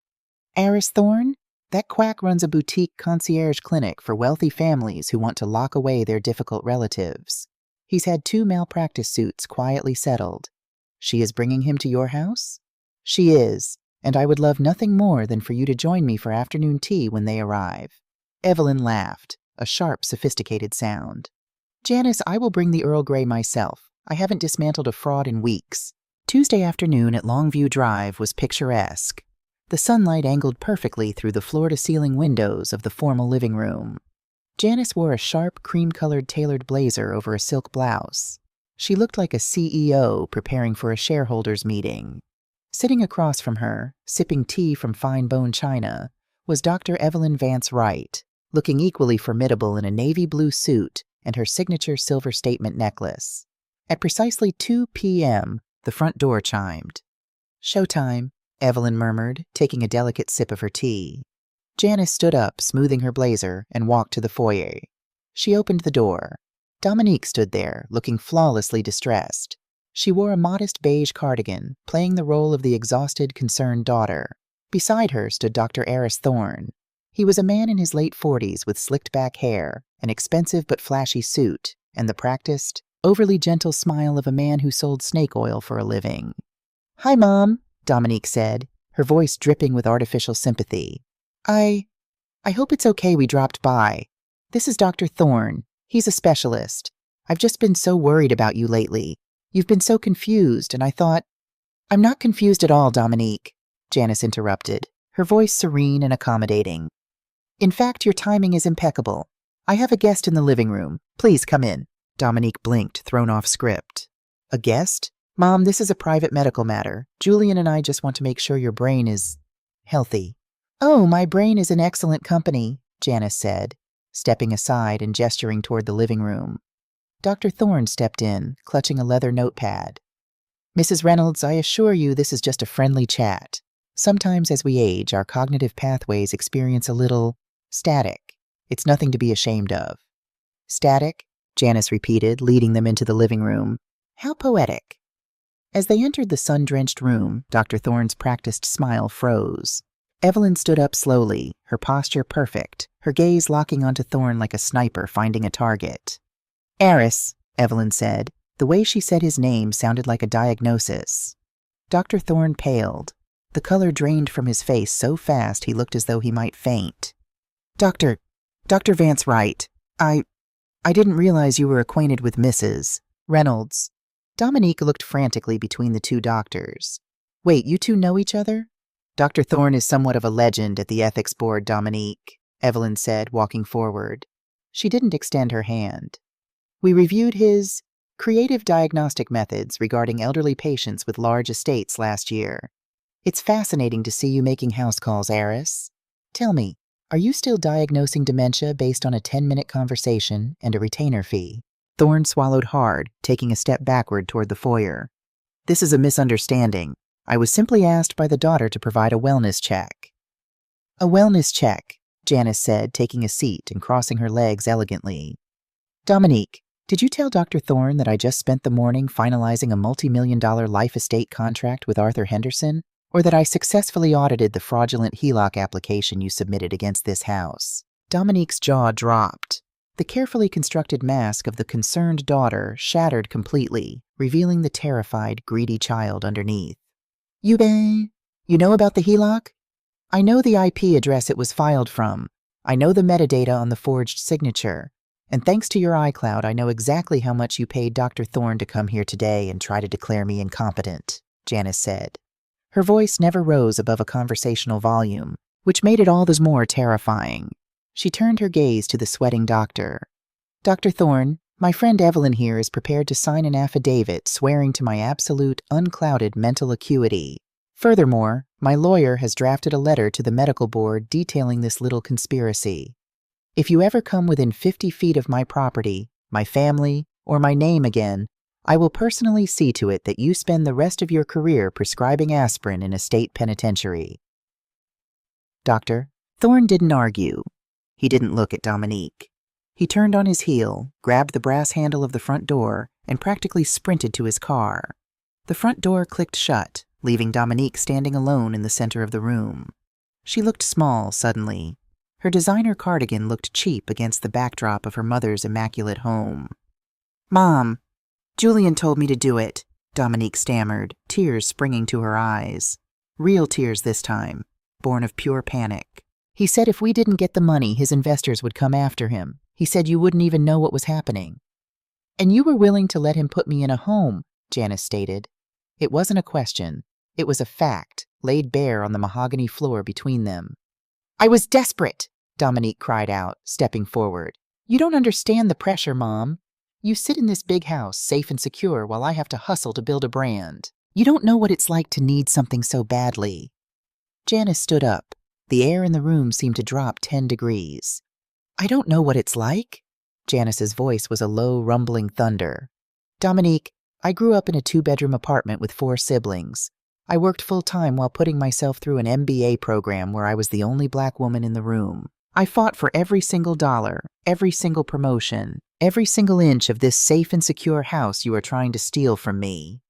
"Eris Thorne? That quack runs a boutique concierge clinic for wealthy families who want to lock away their difficult relatives. He's had 2 malpractice suits quietly settled. She is bringing him to your house?" "She is, and I would love nothing more than for you to join me for afternoon tea when they arrive." Evelyn laughed, a sharp, sophisticated sound. "Janice, I will bring the Earl Grey myself. I haven't dismantled a fraud in weeks." Tuesday afternoon at Longview Drive was picturesque. The sunlight angled perfectly through the floor-to-ceiling windows of the formal living room. Janice wore a sharp, cream-colored tailored blazer over a silk blouse. She looked like a CEO preparing for a shareholders' meeting. Sitting across from her, sipping tea from fine bone china, was Dr. Evelyn Vance Wright, looking equally formidable in a navy blue suit and her signature silver statement necklace. At precisely 2 p.m., the front door chimed. "Showtime," Evelyn murmured, taking a delicate sip of her tea. Janice stood up, smoothing her blazer, and walked to the foyer. She opened the door. Dominique stood there, looking flawlessly distressed. She wore a modest beige cardigan, playing the role of the exhausted, concerned daughter. Beside her stood Dr. Eris Thorne. He was a man in his late 40s with slicked-back hair, an expensive but flashy suit, and the practiced, overly gentle smile of a man who sold snake oil for a living. "Hi, Mom," Dominique said, her voice dripping with artificial sympathy. I hope it's okay we dropped by. This is Dr. Thorne. He's a specialist. I've just been so worried about you lately. You've been so confused, and I thought—" "I'm not confused at all, Dominique," Janice interrupted, her voice serene and accommodating. "In fact, your timing is impeccable. I have a guest in the living room. Please come in." Dominique blinked, thrown off script. "A guest? Mom, this is a private medical matter. Julian and I just want to make sure your brain is healthy." "Oh, my brain is in excellent company," Janice said, stepping aside and gesturing toward the living room. Dr. Thorne stepped in, clutching a leather notepad. "Mrs. Reynolds, I assure you this is just a friendly chat. Sometimes as we age, our cognitive pathways experience a little static. It's nothing to be ashamed of." "Static?" Janice repeated, leading them into the living room. "How poetic." As they entered the sun-drenched room, Dr. Thorne's practiced smile froze. Evelyn stood up slowly, her posture perfect, her gaze locking onto Thorne like a sniper finding a target. "Eris," Evelyn said. The way she said his name sounded like a diagnosis. Dr. Thorne paled. The color drained from his face so fast he looked as though he might faint. Dr. Vance Wright, I didn't realize you were acquainted with Mrs. Reynolds." Dominique looked frantically between the two doctors. "Wait, you two know each other?" "Dr. Thorne is somewhat of a legend at the ethics board, Dominique," Evelyn said, walking forward. She didn't extend her hand. "We reviewed his creative diagnostic methods regarding elderly patients with large estates last year. It's fascinating to see you making house calls, Eris. Tell me, are you still diagnosing dementia based on a 10-minute conversation and a retainer fee?" Thorne swallowed hard, taking a step backward toward the foyer. "This is a misunderstanding. I was simply asked by the daughter to provide a wellness check." "A wellness check," Janice said, taking a seat and crossing her legs elegantly. "Dominique, did you tell Dr. Thorne that I just spent the morning finalizing a multi-million-dollar life estate contract with Arthur Henderson, or that I successfully audited the fraudulent HELOC application you submitted against this house?" Dominique's jaw dropped. The carefully constructed mask of the concerned daughter shattered completely, revealing the terrified, greedy child underneath. You know about the HELOC? I know the IP address it was filed from. I know the metadata on the forged signature. And thanks to your iCloud, I know exactly how much you paid Dr. Thorne to come here today and try to declare me incompetent," Janice said. Her voice never rose above a conversational volume, which made it all the more terrifying. She turned her gaze to the sweating doctor. "Dr. Thorne, my friend Evelyn here is prepared to sign an affidavit swearing to my absolute, unclouded mental acuity. Furthermore, my lawyer has drafted a letter to the medical board detailing this little conspiracy. If you ever come within 50 feet of my property, my family, or my name again, I will personally see to it that you spend the rest of your career prescribing aspirin in a state penitentiary." Doctor, Thorne didn't argue. He didn't look at Dominique. He turned on his heel, grabbed the brass handle of the front door, and practically sprinted to his car. The front door clicked shut, leaving Dominique standing alone in the center of the room. She looked small suddenly. Her designer cardigan looked cheap against the backdrop of her mother's immaculate home. "Mom, Julian told me to do it," Dominique stammered, tears springing to her eyes. Real tears this time, born of pure panic. "He said if we didn't get the money, his investors would come after him. He said you wouldn't even know what was happening." "And you were willing to let him put me in a home," Janice stated. It wasn't a question. It was a fact, laid bare on the mahogany floor between them. "I was desperate," Dominique cried out, stepping forward. "You don't understand the pressure, Mom. You sit in this big house, safe and secure, while I have to hustle to build a brand. You don't know what it's like to need something so badly." Janice stood up. The air in the room seemed to drop 10 degrees. "I don't know what it's like?" Janice's voice was a low, rumbling thunder. "Dominique, I grew up in a 2-bedroom apartment with 4 siblings. I worked full-time while putting myself through an MBA program where I was the only black woman in the room. I fought for every single dollar, every single promotion, every single inch of this safe and secure house you are trying to steal from me."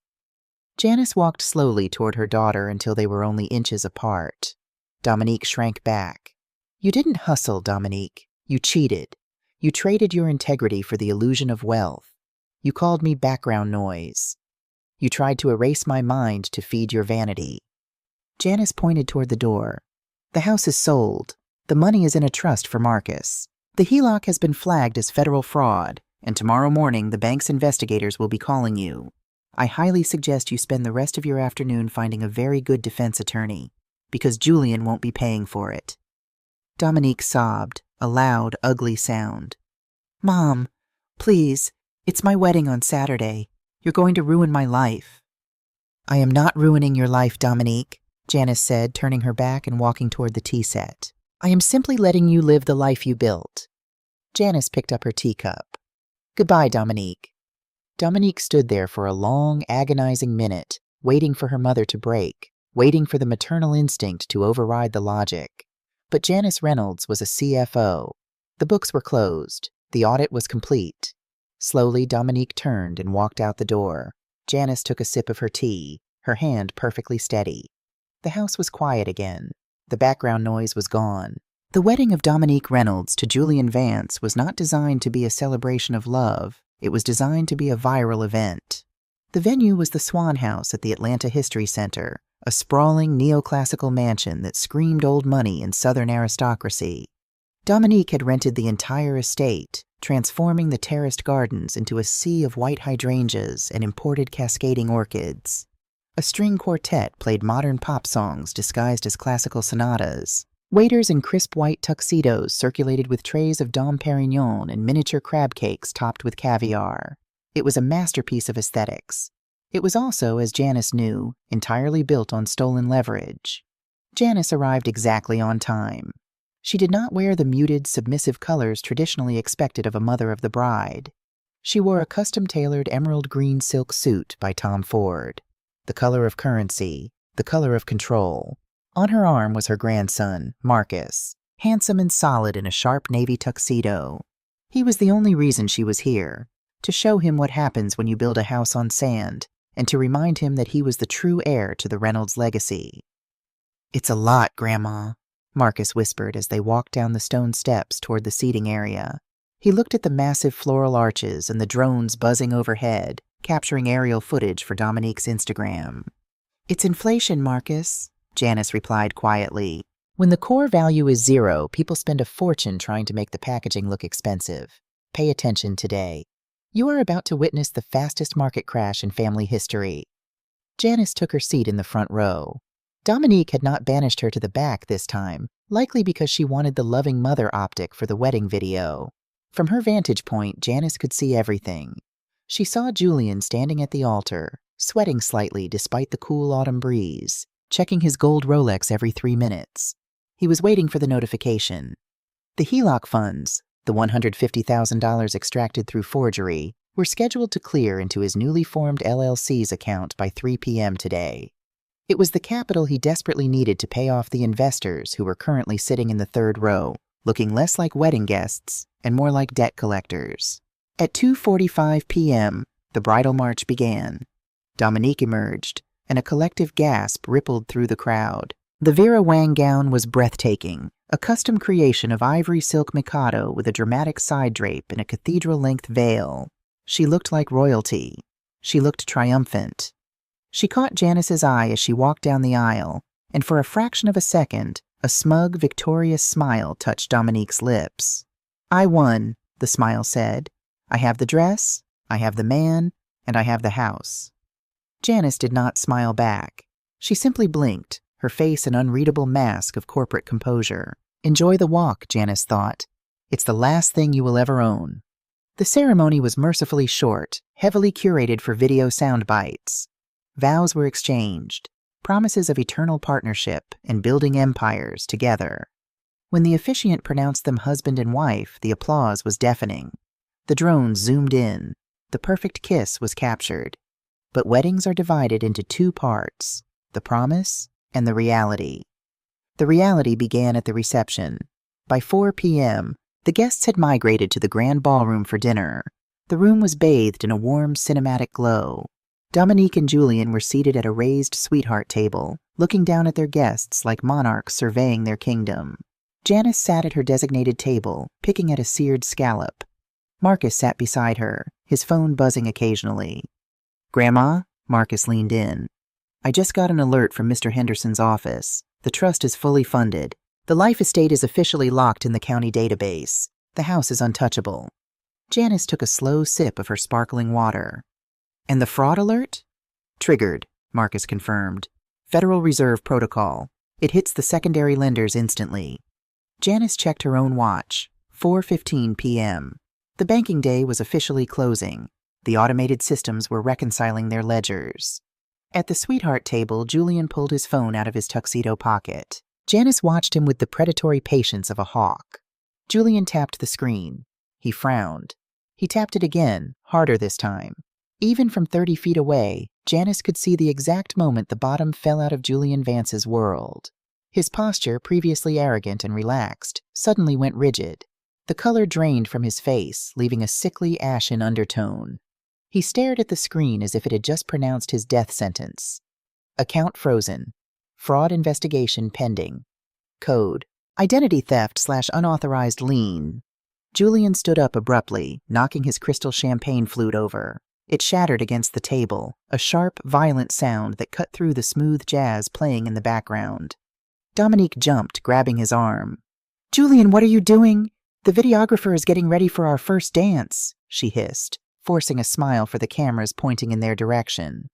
Janice walked slowly toward her daughter until they were only inches apart. Dominique shrank back. "You didn't hustle, Dominique. You cheated. You traded your integrity for the illusion of wealth. You called me background noise. You tried to erase my mind to feed your vanity." Janice pointed toward the door. "The house is sold. The money is in a trust for Marcus. The HELOC has been flagged as federal fraud, and tomorrow morning the bank's investigators will be calling you. I highly suggest you spend the rest of your afternoon finding a very good defense attorney, because Julian won't be paying for it." Dominique sobbed, a loud, ugly sound. "Mom, please, it's my wedding on Saturday. You're going to ruin my life." "I am not ruining your life, Dominique," Janice said, turning her back and walking toward the tea set. "I am simply letting you live the life you built." Janice picked up her teacup. "Goodbye, Dominique." Dominique stood there for a long, agonizing minute, waiting for her mother to break, waiting for the maternal instinct to override the logic. But Janice Reynolds was a CFO. The books were closed. The audit was complete. Slowly, Dominique turned and walked out the door. Janice took a sip of her tea, her hand perfectly steady. The house was quiet again. The background noise was gone. The wedding of Dominique Reynolds to Julian Vance was not designed to be a celebration of love. It was designed to be a viral event. The venue was the Swan House at the Atlanta History Center, a sprawling neoclassical mansion that screamed old money and Southern aristocracy. Dominique had rented the entire estate, transforming the terraced gardens into a sea of white hydrangeas and imported cascading orchids. A string quartet played modern pop songs disguised as classical sonatas. Waiters in crisp white tuxedos circulated with trays of Dom Perignon and miniature crab cakes topped with caviar. It was a masterpiece of aesthetics. It was also, as Janice knew, entirely built on stolen leverage. Janice arrived exactly on time. She did not wear the muted, submissive colors traditionally expected of a mother of the bride. She wore a custom-tailored emerald green silk suit by Tom Ford, the color of currency, the color of control. On her arm was her grandson, Marcus, handsome and solid in a sharp navy tuxedo. He was the only reason she was here, to show him what happens when you build a house on sand, and to remind him that he was the true heir to the Reynolds legacy. "It's a lot, Grandma," Marcus whispered as they walked down the stone steps toward the seating area. He looked at the massive floral arches and the drones buzzing overhead, capturing aerial footage for Dominique's Instagram. "It's inflation, Marcus," Janice replied quietly. "When the core value is 0, people spend a fortune trying to make the packaging look expensive. Pay attention today. You are about to witness the fastest market crash in family history." Janice took her seat in the front row. Dominique had not banished her to the back this time, likely because she wanted the loving mother optic for the wedding video. From her vantage point, Janice could see everything. She saw Julian standing at the altar, sweating slightly despite the cool autumn breeze, checking his gold Rolex every 3 minutes. He was waiting for the notification. The HELOC funds, the $150,000 extracted through forgery, were scheduled to clear into his newly formed LLC's account by 3 p.m. today. It was the capital he desperately needed to pay off the investors who were currently sitting in the third row, looking less like wedding guests and more like debt collectors. At 2:45 p.m., the bridal march began. Dominique emerged, and a collective gasp rippled through the crowd. The Vera Wang gown was breathtaking, a custom creation of ivory silk mikado with a dramatic side drape and a cathedral-length veil. She looked like royalty. She looked triumphant. She caught Janice's eye as she walked down the aisle, and for a fraction of a second, a smug, victorious smile touched Dominique's lips. "I won," the smile said. "I have the dress, I have the man, and I have the house." Janice did not smile back. She simply blinked, her face an unreadable mask of corporate composure. Enjoy the walk, Janice thought. It's the last thing you will ever own. The ceremony was mercifully short, heavily curated for video sound bites. Vows were exchanged, promises of eternal partnership and building empires together. When the officiant pronounced them husband and wife, the applause was deafening. The drones zoomed in. The perfect kiss was captured. But weddings are divided into 2 parts, the promise and the reality. The reality began at the reception. By 4 p.m., the guests had migrated to the grand ballroom for dinner. The room was bathed in a warm, cinematic glow. Dominique and Julian were seated at a raised sweetheart table, looking down at their guests like monarchs surveying their kingdom. Janice sat at her designated table, picking at a seared scallop. Marcus sat beside her, his phone buzzing occasionally. "Grandma?" Marcus leaned in. "I just got an alert from Mr. Henderson's office. The trust is fully funded. The life estate is officially locked in the county database. The house is untouchable." Janice took a slow sip of her sparkling water. "And the fraud alert?" "Triggered," Marcus confirmed. "Federal Reserve protocol. It hits the secondary lenders instantly." Janice checked her own watch. 4:15 p.m. The banking day was officially closing. The automated systems were reconciling their ledgers. At the sweetheart table, Julian pulled his phone out of his tuxedo pocket. Janice watched him with the predatory patience of a hawk. Julian tapped the screen. He frowned. He tapped it again, harder this time. Even from 30 feet away, Janice could see the exact moment the bottom fell out of Julian Vance's world. His posture, previously arrogant and relaxed, suddenly went rigid. The color drained from his face, leaving a sickly, ashen undertone. He stared at the screen as if it had just pronounced his death sentence. Account frozen. Fraud investigation pending. Code: identity theft/unauthorized lien. Julian stood up abruptly, knocking his crystal champagne flute over. It shattered against the table, a sharp, violent sound that cut through the smooth jazz playing in the background. Dominique jumped, grabbing his arm. "Julian, what are you doing? The videographer is getting ready for our first dance," she hissed, forcing a smile for the cameras pointing in their direction.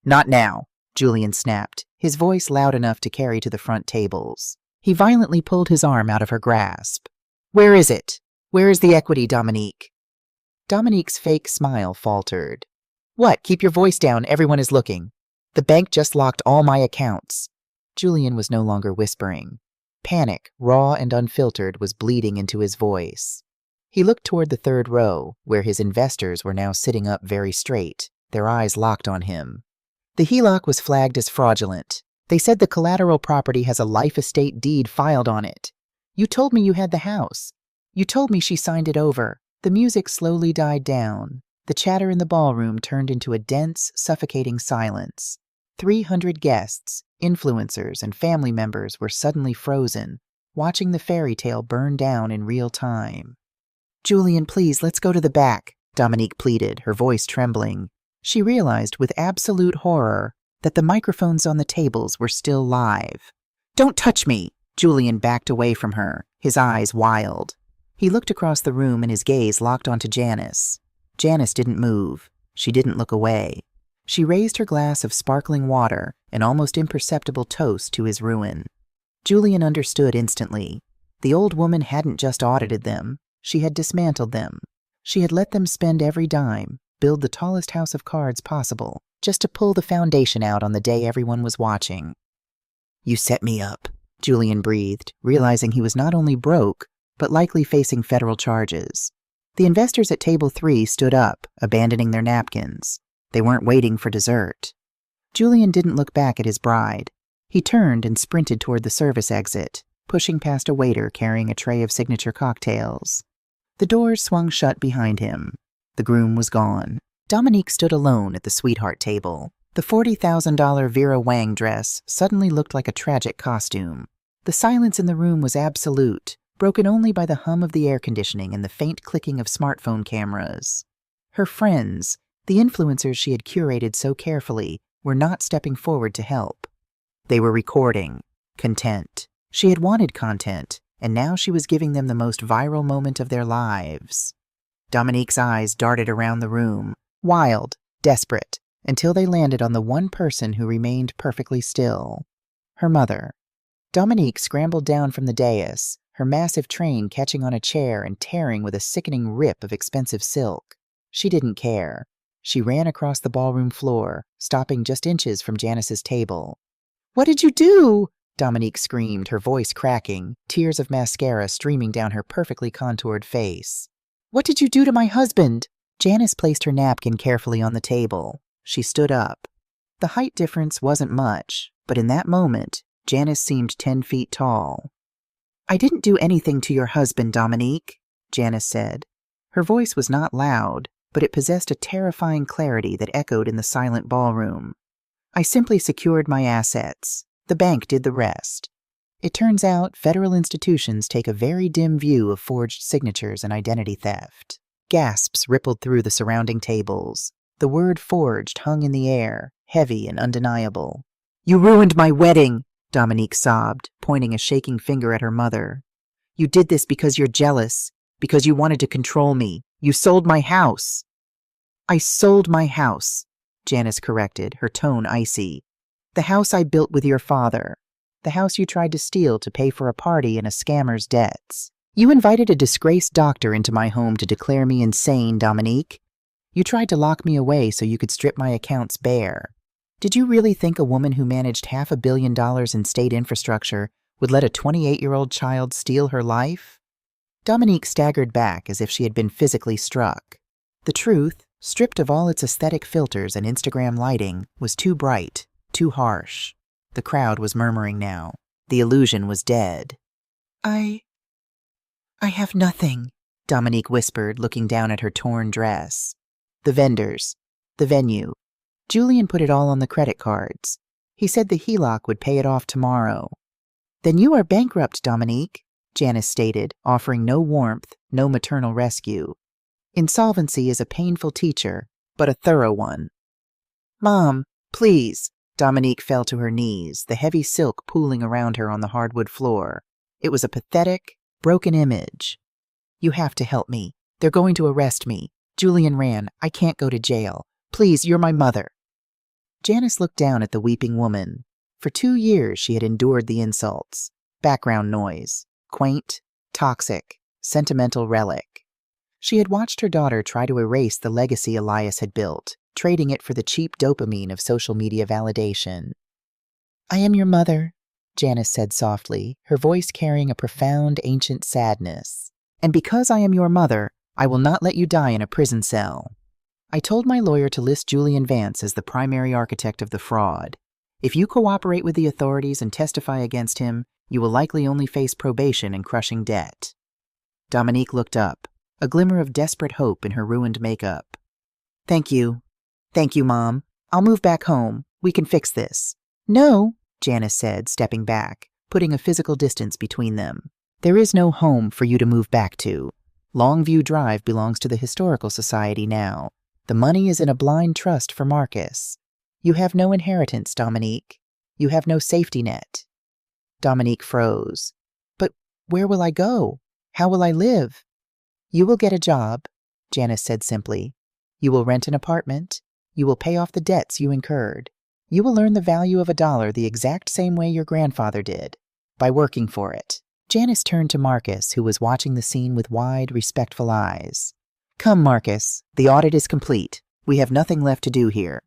"Not now," Julian snapped, his voice loud enough to carry to the front tables. He violently pulled his arm out of her grasp. "Where is it? Where is the equity, Dominique?" Dominique's fake smile faltered. "What? Keep your voice down. Everyone is looking. The bank just locked all my accounts." Julian was no longer whispering. Panic, raw and unfiltered, was bleeding into his voice. He looked toward the third row, where his investors were now sitting up very straight, their eyes locked on him. The HELOC was flagged as fraudulent. They said the collateral property has a life estate deed filed on it. You told me you had the house. You told me she signed it over. The music slowly died down. The chatter in the ballroom turned into a dense, suffocating silence. 300 guests, influencers, and family members were suddenly frozen, watching the fairy tale burn down in real time. "Julian, please, let's go to the back," Dominique pleaded, her voice trembling. She realized with absolute horror that the microphones on the tables were still live. "Don't touch me!" Julian backed away from her, his eyes wild. He looked across the room and his gaze locked onto Janice. Janice didn't move. She didn't look away. She raised her glass of sparkling water, an almost imperceptible toast to his ruin. Julian understood instantly. The old woman hadn't just audited them. She had dismantled them. She had let them spend every dime, build the tallest house of cards possible, just to pull the foundation out on the day everyone was watching. "You set me up," Julian breathed, realizing he was not only broke, but likely facing federal charges. The investors at table 3 stood up, abandoning their napkins. They weren't waiting for dessert. Julian didn't look back at his bride. He turned and sprinted toward the service exit, pushing past a waiter carrying a tray of signature cocktails. The doors swung shut behind him. The groom was gone. Dominique stood alone at the sweetheart table. The $40,000 Vera Wang dress suddenly looked like a tragic costume. The silence in the room was absolute, broken only by the hum of the air conditioning and the faint clicking of smartphone cameras. Her friends, the influencers she had curated so carefully, were not stepping forward to help. They were recording, content. She had wanted content, and now she was giving them the most viral moment of their lives. Dominique's eyes darted around the room, wild, desperate, until they landed on the one person who remained perfectly still. Her mother. Dominique scrambled down from the dais, her massive train catching on a chair and tearing with a sickening rip of expensive silk. She didn't care. She ran across the ballroom floor, stopping just inches from Janice's table. "What did you do?" Dominique screamed, her voice cracking, tears of mascara streaming down her perfectly contoured face. "What did you do to my husband?" Janice placed her napkin carefully on the table. She stood up. The height difference wasn't much, but in that moment, Janice seemed 10 feet tall. "I didn't do anything to your husband, Dominique," Janice said. Her voice was not loud, but it possessed a terrifying clarity that echoed in the silent ballroom. "I simply secured my assets. The bank did the rest." It turns out federal institutions take a very dim view of forged signatures and identity theft. Gasps rippled through the surrounding tables. The word forged hung in the air, heavy and undeniable. "You ruined my wedding," Dominique sobbed, pointing a shaking finger at her mother. "You did this because you're jealous, because you wanted to control me. You sold my house." "I sold my house," Janice corrected, her tone icy. "The house I built with your father. The house you tried to steal to pay for a party and a scammer's debts. You invited a disgraced doctor into my home to declare me insane, Dominique. You tried to lock me away so you could strip my accounts bare. Did you really think a woman who managed $500 million in state infrastructure would let a 28-year-old child steal her life?" Dominique staggered back as if she had been physically struck. The truth, stripped of all its aesthetic filters and Instagram lighting, was too bright, too harsh. The crowd was murmuring now. The illusion was dead. I have nothing," Dominique whispered, looking down at her torn dress. The vendors. The venue. Julian put it all on the credit cards. He said the HELOC would pay it off tomorrow. "Then you are bankrupt, Dominique," Janice stated, offering no warmth, no maternal rescue. Insolvency is a painful teacher, but a thorough one. "Mom, please." Dominique fell to her knees, the heavy silk pooling around her on the hardwood floor. It was a pathetic, broken image. "You have to help me. They're going to arrest me. Julian ran. I can't go to jail. Please, you're my mother." Janice looked down at the weeping woman. For 2 years she had endured the insults. Background noise. Quaint, toxic, sentimental relic. She had watched her daughter try to erase the legacy Elias had built, trading it for the cheap dopamine of social media validation. "I am your mother," Janice said softly, her voice carrying a profound, ancient sadness. "And because I am your mother, I will not let you die in a prison cell. I told my lawyer to list Julian Vance as the primary architect of the fraud. If you cooperate with the authorities and testify against him, you will likely only face probation and crushing debt." Dominique looked up, a glimmer of desperate hope in her ruined makeup. Thank you, Mom. I'll move back home. We can fix this." "No," Janice said, stepping back, putting a physical distance between them. "There is no home for you to move back to. Longview Drive belongs to the Historical Society now. The money is in a blind trust for Marcus. You have no inheritance, Dominique. You have no safety net." Dominique froze. "But where will I go? How will I live?" "You will get a job," Janice said simply. "You will rent an apartment. You will pay off the debts you incurred. You will learn the value of $1 the exact same way your grandfather did, by working for it." Janice turned to Marcus, who was watching the scene with wide, respectful eyes. "Come, Marcus, the audit is complete. We have nothing left to do here."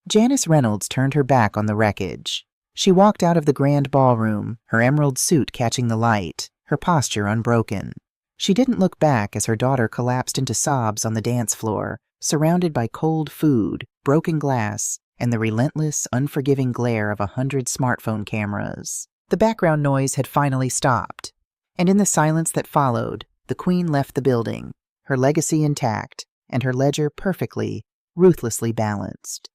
Janice Reynolds turned her back on the wreckage. She walked out of the grand ballroom, her emerald suit catching the light, her posture unbroken. She didn't look back as her daughter collapsed into sobs on the dance floor, surrounded by cold food, broken glass, and the relentless, unforgiving glare of 100 smartphone cameras. The background noise had finally stopped, and in the silence that followed, the Queen left the building, her legacy intact, and her ledger perfectly, ruthlessly balanced.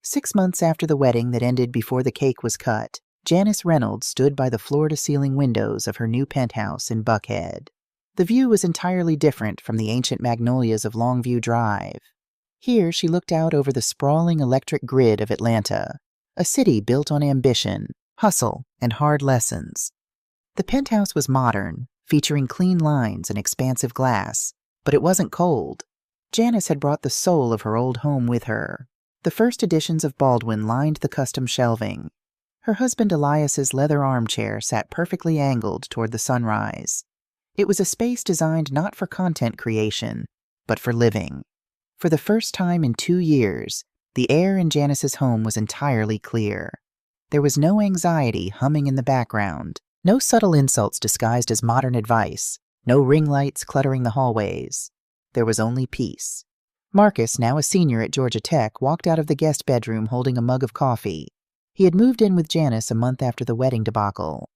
6 months after the wedding that ended before the cake was cut, Janice Reynolds stood by the floor-to-ceiling windows of her new penthouse in Buckhead. The view was entirely different from the ancient magnolias of Longview Drive. Here she looked out over the sprawling electric grid of Atlanta, a city built on ambition, hustle, and hard lessons. The penthouse was modern, featuring clean lines and expansive glass, but it wasn't cold. Janice had brought the soul of her old home with her. The first editions of Baldwin lined the custom shelving. Her husband Elias's leather armchair sat perfectly angled toward the sunrise. It was a space designed not for content creation, but for living. For the first time in 2 years, the air in Janice's home was entirely clear. There was no anxiety humming in the background, no subtle insults disguised as modern advice, no ring lights cluttering the hallways. There was only peace. Marcus, now a senior at Georgia Tech, walked out of the guest bedroom holding a mug of coffee. He had moved in with Janice a month after the wedding debacle.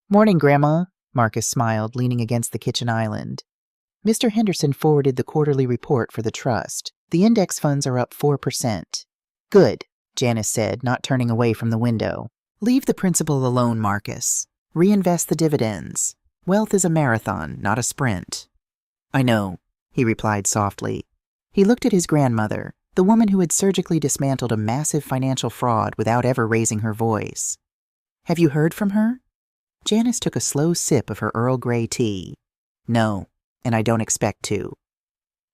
"Morning, Grandma," Marcus smiled, leaning against the kitchen island. Mr. Henderson forwarded the quarterly report for the trust. "The index funds are up 4%. "Good," Janice said, not turning away from the window. "Leave the principal alone, Marcus. Reinvest the dividends. Wealth is a marathon, not a sprint." "I know," he replied softly. He looked at his grandmother, the woman who had surgically dismantled a massive financial fraud without ever raising her voice. "Have you heard from her?" Janice took a slow sip of her Earl Grey tea. "No, and I don't expect to."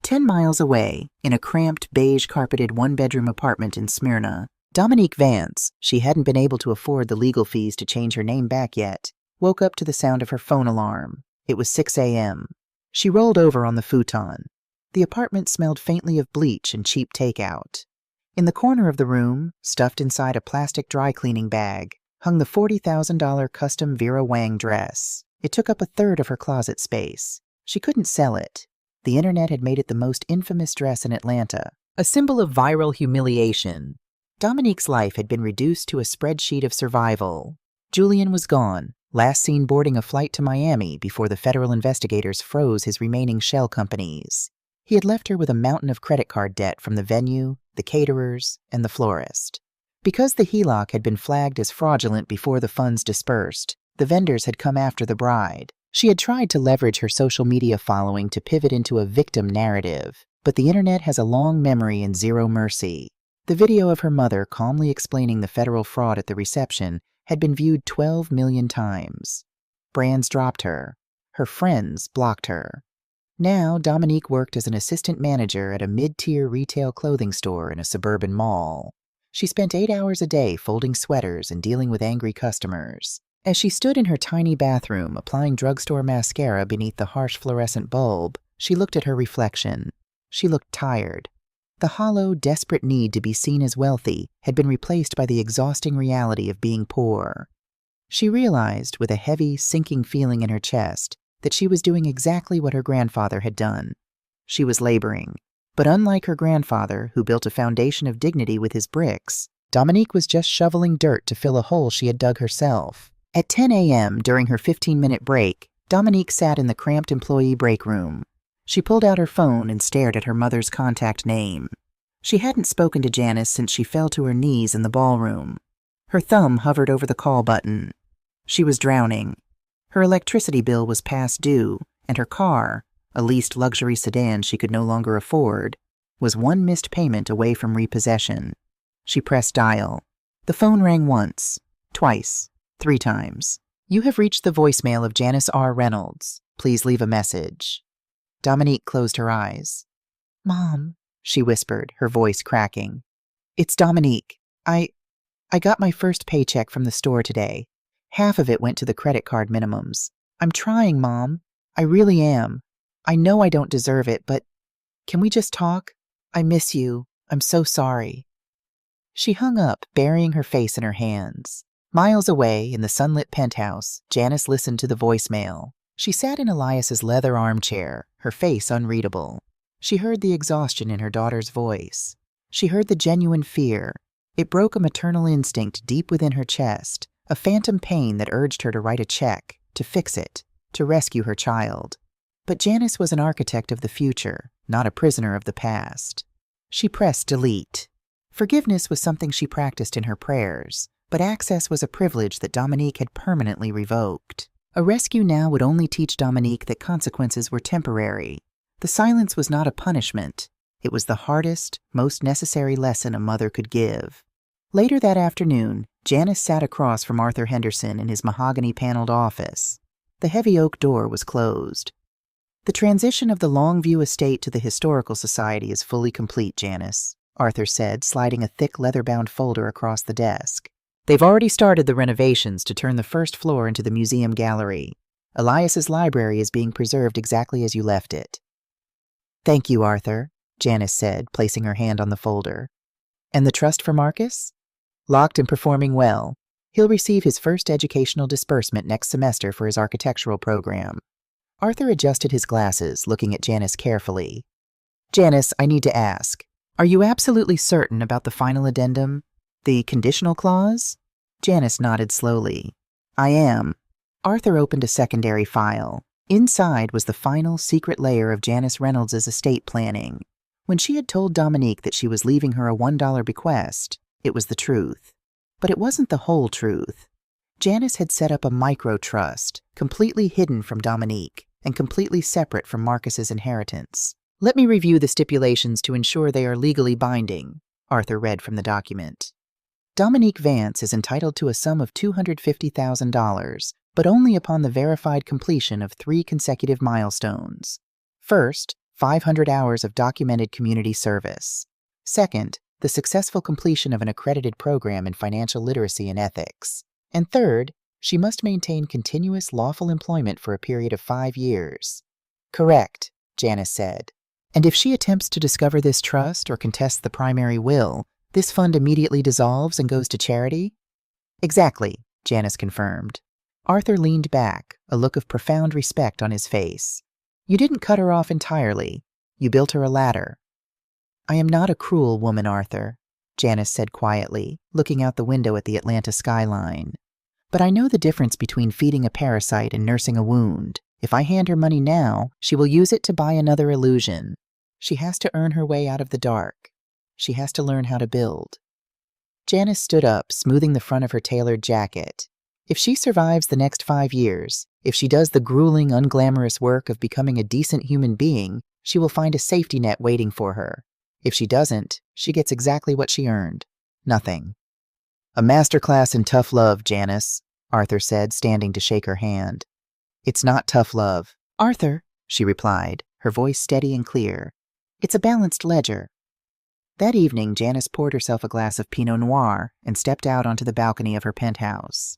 10 miles away, in a cramped, beige-carpeted one-bedroom apartment in Smyrna, Dominique Vance, she hadn't been able to afford the legal fees to change her name back yet, woke up to the sound of her phone alarm. It was 6 a.m. She rolled over on the futon. The apartment smelled faintly of bleach and cheap takeout. In the corner of the room, stuffed inside a plastic dry-cleaning bag, hung the $40,000 custom Vera Wang dress. It took up a third of her closet space. She couldn't sell it. The internet had made it the most infamous dress in Atlanta, a symbol of viral humiliation. Dominique's life had been reduced to a spreadsheet of survival. Julian was gone, last seen boarding a flight to Miami before the federal investigators froze his remaining shell companies. He had left her with a mountain of credit card debt from the venue, the caterers, and the florist. Because the HELOC had been flagged as fraudulent before the funds dispersed, the vendors had come after the bride. She had tried to leverage her social media following to pivot into a victim narrative, but the internet has a long memory and zero mercy. The video of her mother calmly explaining the federal fraud at the reception had been viewed 12 million times. Brands dropped her. Her friends blocked her. Now, Dominique worked as an assistant manager at a mid-tier retail clothing store in a suburban mall. She spent 8 hours a day folding sweaters and dealing with angry customers. As she stood in her tiny bathroom applying drugstore mascara beneath the harsh fluorescent bulb, she looked at her reflection. She looked tired. The hollow, desperate need to be seen as wealthy had been replaced by the exhausting reality of being poor. She realized, with a heavy, sinking feeling in her chest, that she was doing exactly what her grandfather had done. She was laboring. But unlike her grandfather, who built a foundation of dignity with his bricks, Dominique was just shoveling dirt to fill a hole she had dug herself. At 10 a.m., during her 15-minute break, Dominique sat in the cramped employee break room. She pulled out her phone and stared at her mother's contact name. She hadn't spoken to Janice since she fell to her knees in the ballroom. Her thumb hovered over the call button. She was drowning. Her electricity bill was past due, and her car, a leased luxury sedan she could no longer afford, was one missed payment away from repossession. She pressed dial. The phone rang once, twice, 3 times. "You have reached the voicemail of Janice R. Reynolds. Please leave a message." Dominique closed her eyes. "Mom," she whispered, her voice cracking. It's Dominique. I got my first paycheck from the store today. Half of it went to the credit card minimums. I'm trying, Mom. I really am. I know I don't deserve it, but can we just talk? I miss you. I'm so sorry. She hung up, burying her face in her hands. Miles away, in the sunlit penthouse, Janice listened to the voicemail. She sat in Elias's leather armchair, her face unreadable. She heard the exhaustion in her daughter's voice. She heard the genuine fear. It broke a maternal instinct deep within her chest, a phantom pain that urged her to write a check, to fix it, to rescue her child. But Janice was an architect of the future, not a prisoner of the past. She pressed delete. Forgiveness was something she practiced in her prayers, but access was a privilege that Dominique had permanently revoked. A rescue now would only teach Dominique that consequences were temporary. The silence was not a punishment. It was the hardest, most necessary lesson a mother could give. Later that afternoon, Janice sat across from Arthur Henderson in his mahogany-paneled office. The heavy oak door was closed. The transition of the Longview estate to the Historical Society is fully complete, Janice, Arthur said, sliding a thick leather-bound folder across the desk. They've already started the renovations to turn the first floor into the museum gallery. Elias's library is being preserved exactly as you left it. Thank you, Arthur, Janice said, placing her hand on the folder. And the trust for Marcus? Locked and performing well. He'll receive his first educational disbursement next semester for his architectural program. Arthur adjusted his glasses, looking at Janice carefully. Janice, I need to ask, are you absolutely certain about the final addendum? The conditional clause? Janice nodded slowly. I am. Arthur opened a secondary file. Inside was the final secret layer of Janice Reynolds' estate planning. When she had told Dominique that she was leaving her a $1 bequest, it was the truth. But it wasn't the whole truth. Janice had set up a micro-trust, completely hidden from Dominique and completely separate from Marcus's inheritance. Let me review the stipulations to ensure they are legally binding, Arthur read from the document. Dominique Vance is entitled to a sum of $250,000, but only upon the verified completion of 3 consecutive milestones. First, 500 hours of documented community service. Second, the successful completion of an accredited program in financial literacy and ethics. And third, she must maintain continuous lawful employment for a period of 5 years. Correct, Janice said. And if she attempts to discover this trust or contests the primary will, this fund immediately dissolves and goes to charity? Exactly, Janice confirmed. Arthur leaned back, a look of profound respect on his face. You didn't cut her off entirely. You built her a ladder. I am not a cruel woman, Arthur, Janice said quietly, looking out the window at the Atlanta skyline. But I know the difference between feeding a parasite and nursing a wound. If I hand her money now, she will use it to buy another illusion. She has to earn her way out of the dark. She has to learn how to build. Janice stood up, smoothing the front of her tailored jacket. If she survives the next 5 years, if she does the grueling, unglamorous work of becoming a decent human being, she will find a safety net waiting for her. If she doesn't, she gets exactly what she earned. Nothing. A masterclass in tough love, Janice, Arthur said, standing to shake her hand. It's not tough love. Arthur, she replied, her voice steady and clear. It's a balanced ledger. That evening, Janice poured herself a glass of Pinot Noir and stepped out onto the balcony of her penthouse.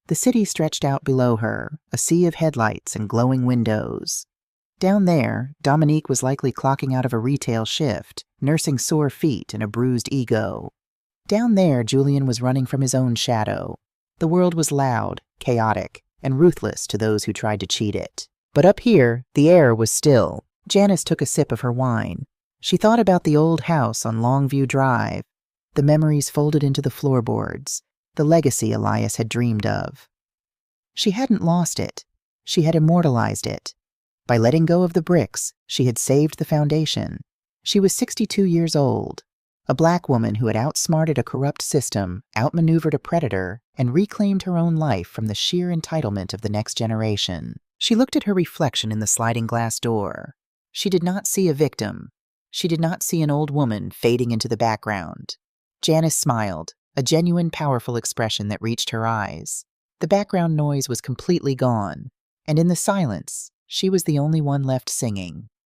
The city stretched out below her, a sea of headlights and glowing windows. Down there, Dominique was likely clocking out of a retail shift, nursing sore feet and a bruised ego. Down there, Julian was running from his own shadow. The world was loud, chaotic, and ruthless to those who tried to cheat it. But up here, the air was still. Janice took a sip of her wine. She thought about the old house on Longview Drive, the memories folded into the floorboards, the legacy Elias had dreamed of. She hadn't lost it. She had immortalized it. By letting go of the bricks, she had saved the foundation. She was 62 years old, a black woman who had outsmarted a corrupt system, outmaneuvered a predator, and reclaimed her own life from the sheer entitlement of the next generation. She looked at her reflection in the sliding glass door. She did not see a victim. She did not see an old woman fading into the background. Janice smiled, a genuine, powerful expression that reached her eyes. The background noise was completely gone, and in the silence, she was the only one left singing.